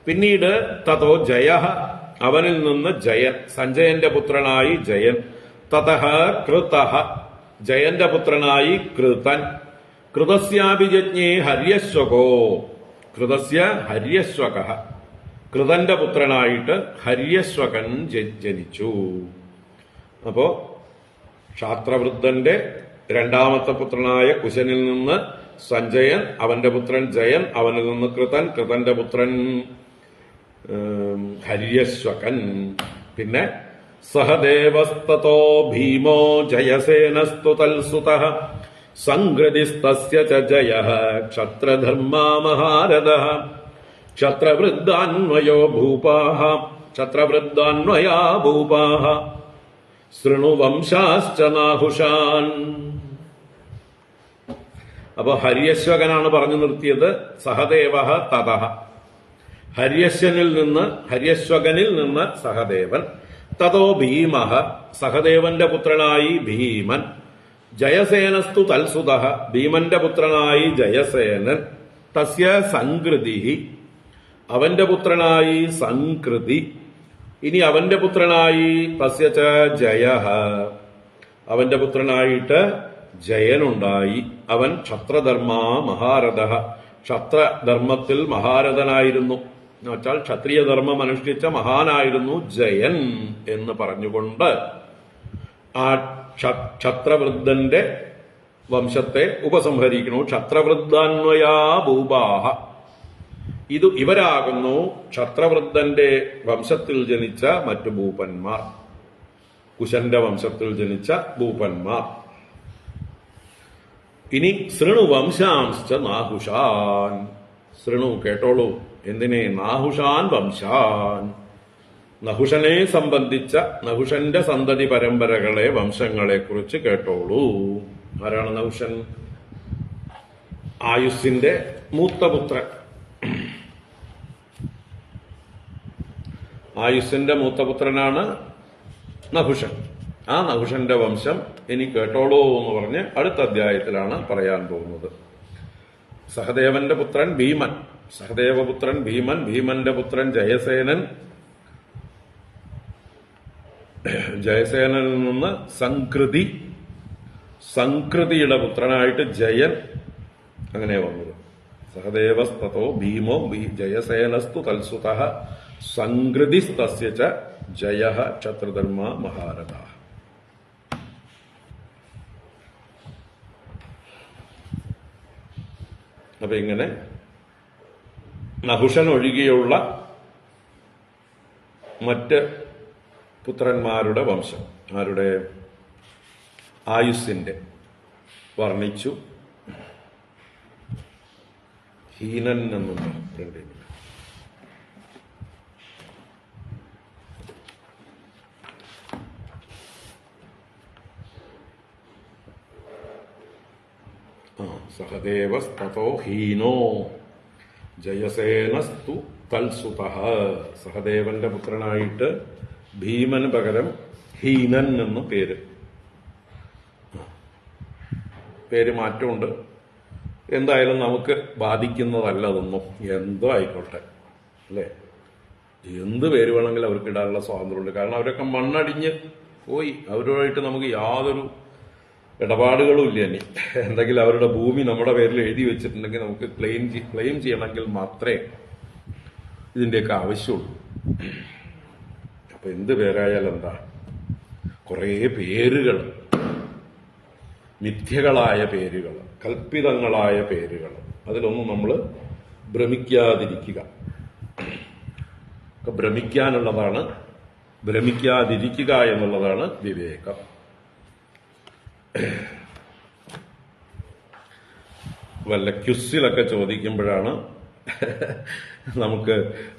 പിന്നീട് തതോ ജയഃ, അവനിൽ നിന്ന് ജയൻ, സഞ്ജയന്റെ പുത്രനായി ജയൻ. തതഃ കൃതഃ, ജയന്റെ പുത്രനായി കൃതൻ. കൃതസ്യാഭിജജ്ഞേ ഹര്യശ്വകോ, കൃതസ്യ ഹര്യശ്വകഃ, കൃതന്റെ പുത്രനായിട്ട് ഹര്യശ്വകൻ ജനിച്ചു. അപ്പോ ക്ഷാത്രവൃദ്ധന്റെ രണ്ടാമത്തെ പുത്രനായ കുശനിൽ നിന്ന് സഞ്ജയൻ, അവന്റെ പുത്രൻ ജയൻ, അവനിൽ നിന്ന് കൃതൻ, കൃതന്റെ പുത്രൻ ഹര്യശ്വകൻ. പിന്നെ സഹദേവസ്തോ ഭീമോ ജയസേനസ്തു തൽസുതഃ സംഹൃതിസ്തസ്യ ച ജയഃ ക്ഷത്രധർമാ മഹാരഥഃ. ക്ഷത്രവൃദ്ധാന്വയോ ഭൂപാഃ, ക്ഷത്രവൃദ്ധാന്വയാ ഭൂപാഃ ശൃണു വംശാശ്ച നാഹുഷാൻ. അപ്പൊ ഹര്യശ്വകനാണ് പറഞ്ഞു നിർത്തിയത്. സഹദേവഃ തതഃ, ഹര്യശ്വകനിൽ നിന്ന് സഹദേവൻ. തതോ ഭീമഃ, സഹദേവന്റെ പുത്രനായി ഭീമൻ. ജയസേനസ്തു തൽസുതഃ, ഭീമന്റെ പുത്രനായി ജയസേനൻ. തസ്യ സംകൃതി, അവന്റെ പുത്രനായി സംകൃതി. ഇനി അവന്റെ പുത്രനായി തസ്യ ച ജയഃ, അവന്റെ പുത്രനായിട്ട് ജയനുണ്ടായി. അവൻ ക്ഷത്രധർമാ മഹാരഥഃ, ക്ഷത്രധർമ്മത്തിൽ മഹാരഥനായിരുന്നു. എന്നുവെച്ചാൽ ക്ഷത്രിയധർമ്മം അനുഷ്ഠിച്ച മഹാനായിരുന്നു ജയൻ എന്ന് പറഞ്ഞുകൊണ്ട് ആ ക്ഷത്രവൃദ്ധന്റെ വംശത്തെ ഉപസംഹരിക്കുന്നു. ക്ഷത്രവൃദ്ധാന്വയാ ഭൂപാഹ, ഇവരാകുന്നു ക്ഷത്രവൃദ്ധന്റെ വംശത്തിൽ ജനിച്ച മറ്റു ഭൂപന്മാർ, കുശന്റെ വംശത്തിൽ ജനിച്ച ഭൂപന്മാർ. ഇനി ശൃണു വംശാംശ്ച നാഹുഷാൻ, ശൃണു കേട്ടോളൂ. എന്തിനെ? നാഹുഷാൻ വംശാൻ, നഹുഷനെ സംബന്ധിച്ച നഹുഷന്റെ സന്തതി പരമ്പരകളെ, വംശങ്ങളെ കുറിച്ച് കേട്ടോളൂ. ആരാണ് നഹുഷൻ? ആയുസ്സിന്റെ മൂത്തപുത്രൻ. ആയുസ്സിന്റെ മൂത്തപുത്രനാണ് നഹുഷൻ. ആ നഹുഷന്റെ വംശം ഇനി കേട്ടോളൂ എന്ന് പറഞ്ഞ് അടുത്ത അധ്യായത്തിലാണ് പറയാൻ പോകുന്നത്. സഹദേവന്റെ പുത്രൻ ഭീമൻ, സഹദേവപുത്രൻ ഭീമൻ, ഭീമന്റെ പുത്രൻ ജയസേനൻ, ജയസേനനിൽ നിന്ന് സംകൃതി, സംകൃതിയുടെ പുത്രനായിട്ട് ജയൻ, അങ്ങനെ വന്നത്. സഹദേവസ്തോ ഭീമോ ജയസേനസ്തു തൽസുതഃ സംകൃതിസ്തസ്യ ച ജയഃ ക്ഷത്രധർമാ മഹാരഥഃ. അപ്പൊ ഇങ്ങനെ നഹുഷൻ ഒഴികെയുള്ള മറ്റ് പുത്രന്മാരുടെ വംശം, ആരുടെ? ആയുസ്സിന്റെ വർണ്ണിച്ചു. ഹീനൻ എന്നുള്ള സഹദേവസ്തോ ഹീനോ ജയസേനസ്തു തൽസുതഃ. സഹദേവന്റെ പുത്രനായിട്ട് ഭീമന് പകരം ഹീനൻ എന്ന് പേര് മാറ്റമുണ്ട്. എന്തായാലും നമുക്ക് ബാധിക്കുന്നതല്ല അതൊന്നും. എന്തോ ആയിക്കോട്ടെ, അല്ലേ? എന്ത് പേര് വേണമെങ്കിലും അവർക്ക് ഇടാനുള്ള സ്വാതന്ത്ര്യമുണ്ട്. കാരണം അവരൊക്കെ മണ്ണടിഞ്ഞ് പോയി. അവരുമായിട്ട് നമുക്ക് യാതൊരു ഇടപാടുകളും ഇല്ല. ഇനി എന്തെങ്കിലും അവരുടെ ഭൂമി നമ്മുടെ പേരിൽ എഴുതി വെച്ചിട്ടുണ്ടെങ്കിൽ നമുക്ക് ക്ലെയിം ചെയ്യണമെങ്കിൽ മാത്രമേ ഇതിന്റെയൊക്കെ ആവശ്യമുള്ളൂ. അപ്പൊ എന്ത് പേരായാലും എന്താ, കുറേ പേരുകൾ, മിഥ്യകളായ പേരുകൾ, കൽപ്പിതങ്ങളായ പേരുകൾ, അതിലൊന്നും നമ്മൾ ഭ്രമിക്കാതിരിക്കുക. ഒക്കെ ഭ്രമിക്കാനുള്ളതാണ്. ഭ്രമിക്കാതിരിക്കുക എന്നുള്ളതാണ് വിവേകം. വല്ല ക്യുസിലൊക്കെ ചോദിക്കുമ്പോഴാണ് നമുക്ക്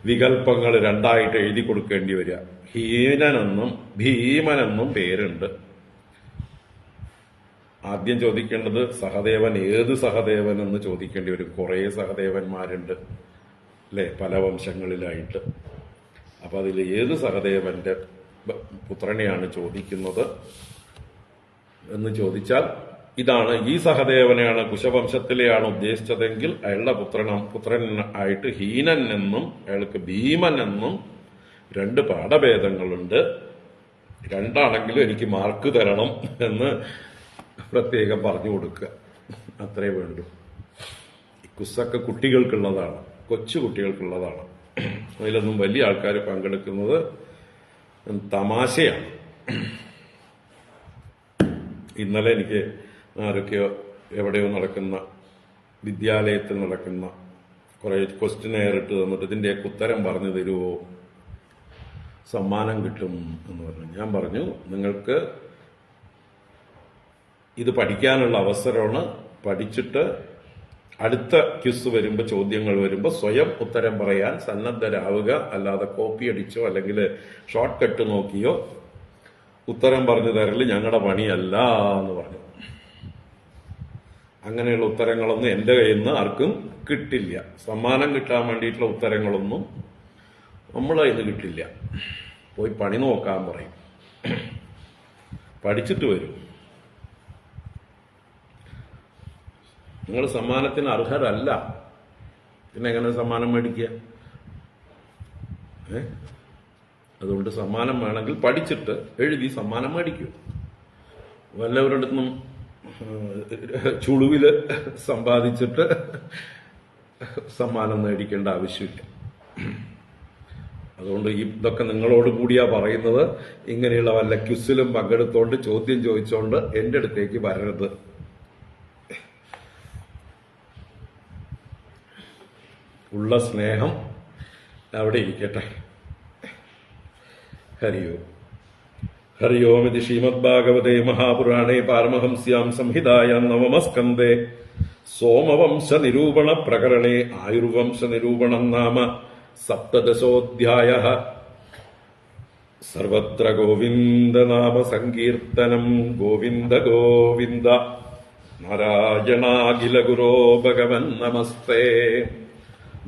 വികല്പങ്ങൾ രണ്ടായിട്ട് എഴുതി കൊടുക്കേണ്ടി വരിക. ഹീനനെന്നും ഭീമനെന്നും പേരുണ്ട്. ആദ്യം ചോദിക്കേണ്ടത് സഹദേവൻ ഏത് സഹദേവൻ എന്ന് ചോദിക്കേണ്ടി വരും. കുറേ സഹദേവന്മാരുണ്ട് അല്ലെ, പല വംശങ്ങളിലായിട്ട്. അപ്പൊ അതിൽ ഏത് സഹദേവന്റെ പുത്രനെയാണ് ചോദിക്കുന്നത് എന്ന് ചോദിച്ചാൽ, ഇതാണ് ഈ സഹദേവനെയാണ് കുശവംശത്തിലെയാണ് ഉദ്ദേശിച്ചതെങ്കിൽ അയാളുടെ പുത്രൻ ആയിട്ട് ഹീനൻ എന്നും അയാൾക്ക് ഭീമൻ എന്നും രണ്ട് പാഠഭേദങ്ങളുണ്ട്. രണ്ടാണെങ്കിലും എനിക്ക് മാർക്ക് തരണം എന്ന് പ്രത്യേകം പറഞ്ഞു കൊടുക്കുക. അത്രേ വേണ്ടു. കുസ്സൊക്കെ കുട്ടികൾക്കുള്ളതാണ്, കൊച്ചു കുട്ടികൾക്കുള്ളതാണ്. അതിലൊന്നും വലിയ ആൾക്കാർ പങ്കെടുക്കുന്നത് തമാശയാണ്. ഇന്നലെ എനിക്ക് ആരൊക്കെയോ എവിടെയോ നടക്കുന്ന വിദ്യാലയത്തിൽ നടക്കുന്ന കുറെ ക്വസ്റ്റ്യനെയർ ഇട്ട് തന്നിട്ട് ഇതിന്റെയൊക്കെ ഉത്തരം പറഞ്ഞു തരുമോ, സമ്മാനം കിട്ടും എന്ന് പറഞ്ഞു. ഞാൻ പറഞ്ഞു, നിങ്ങൾക്ക് ഇത് പഠിക്കാനുള്ള അവസരമാണ്. പഠിച്ചിട്ട് അടുത്ത ക്വിസ് വരുമ്പോൾ, ചോദ്യങ്ങൾ വരുമ്പോൾ സ്വയം ഉത്തരം പറയാൻ സന്നദ്ധരാവുക. അല്ലാതെ കോപ്പി അടിച്ചോ അല്ലെങ്കിൽ ഷോർട്ട് കട്ട് നോക്കിയോ ഉത്തരം പറഞ്ഞു തരല് ഞങ്ങളുടെ പണിയല്ല എന്ന് പറഞ്ഞു. അങ്ങനെയുള്ള ഉത്തരങ്ങളൊന്നും എന്റെ കയ്യിൽ നിന്ന് ആർക്കും കിട്ടില്ല. സമ്മാനം കിട്ടാൻ വേണ്ടിയിട്ടുള്ള ഉത്തരങ്ങളൊന്നും നമ്മളെ കയ്യിൽ നിന്ന് കിട്ടില്ല. പോയി പണി നോക്കാൻ പറയും. പഠിച്ചിട്ട് വരും. നിങ്ങൾ സമ്മാനത്തിന് അർഹരല്ല, പിന്നെ എങ്ങനെ സമ്മാനം മേടിക്കുക? അതുകൊണ്ട് സമ്മാനം വേണമെങ്കിൽ പഠിച്ചിട്ട് എഴുതി സമ്മാനം മേടിക്കൂ. വല്ലവരിടത്തും ചുളുവില് സമ്പാദിച്ചിട്ട് സമ്മാനം മേടിക്കേണ്ട ആവശ്യമില്ല. അതുകൊണ്ട് ഇതൊക്കെ നിങ്ങളോട് കൂടിയാ പറയുന്നത്. ഇങ്ങനെയുള്ള വല്ല ക്വിസിലും പങ്കെടുത്തോണ്ട് ചോദ്യം ചോദിച്ചോണ്ട് എന്റെ അടുത്തേക്ക് വരരുത്. ഉള്ള സ്നേഹം അവിടെ ഇരിക്കട്ടെ. ഹരിയോ ഹരി ഓം. ഇത് ശ്രീമദ്ഭാഗവതേ മഹാപുരാണേ പാരമഹംസ്യാം സംഹിതായാം നവമസ്കന്ധേ സോമവംശ നിരൂപണ പ്രകരണേ ആയുർവംശ നിരൂപണം നാമ സപ്തദശോऽധ്യായഃ. സർവത്ര ഗോവിന്ദനാമ സങ്കീർത്തനം. ഗോവിന്ദ ഗോവിന്ദ. നാരായണാഖില ഗുരോ ഭഗവൻ നമസ്തേ.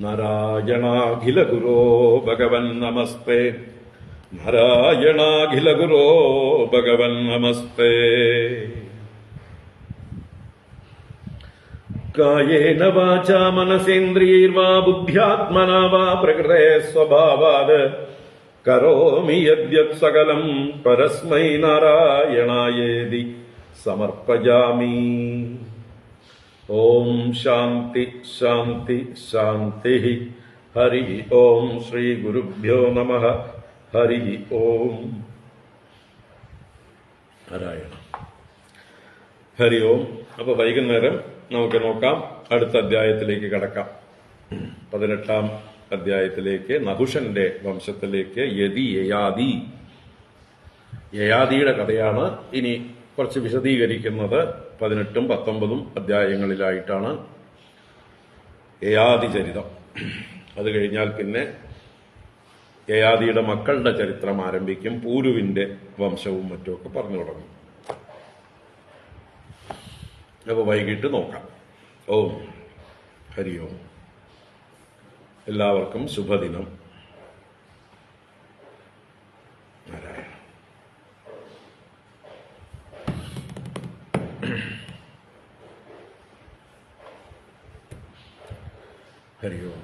നാരായണാഖില ഗുരോ ഭഗവൻ നമസ്തേ. നാരായണാഖില ഗുരോ ഭഗവൻ നമസ്തേ. കായേന വാചാ മനസേന്ദ്രിയൈർവാ ബുദ്ധ്യാത്മനാ വാ പ്രകൃതേ സ്വഭാവാത് കരോമി യദ്യത് സകലം പരസ്മൈ നാരായണായേതി സമർപ്പയാമി. ഓം ശാന്തി ശാന്തി ശാന്തി. ഹരി ഓം. ശ്രീ ഗുരുഭ്യോ നമഃ. ഹരി ഓം. നാരായണ. ഹരി ഓം. അപ്പൊ വൈകുന്നേരം നമുക്ക് നോക്കാം, അടുത്ത അധ്യായത്തിലേക്ക് കടക്കാം. 18-ാം അധ്യായത്തിലേക്ക്, നഹുഷന്റെ വംശത്തിലേക്ക്. യതി യയാതി. യയാതിയുടെ കഥയാണ് ഇനി കുറച്ച് വിശദീകരിക്കുന്നത്. 18ഉം 19ഉം അധ്യായങ്ങളിലായിട്ടാണ് യയാതി ചരിതം. അത് കഴിഞ്ഞാൽ പിന്നെ യയാതിയുടെ മക്കളുടെ ചരിത്രം ആരംഭിക്കും. പൂരുവിന്റെ വംശവും മറ്റുമൊക്കെ പറഞ്ഞു തുടങ്ങും. അപ്പൊ വൈകിട്ട് നോക്കാം. ഓം. ഹരി ഓം. എല്ലാവർക്കും ശുഭദിനം. നാരായണ. ഹരി ഓം.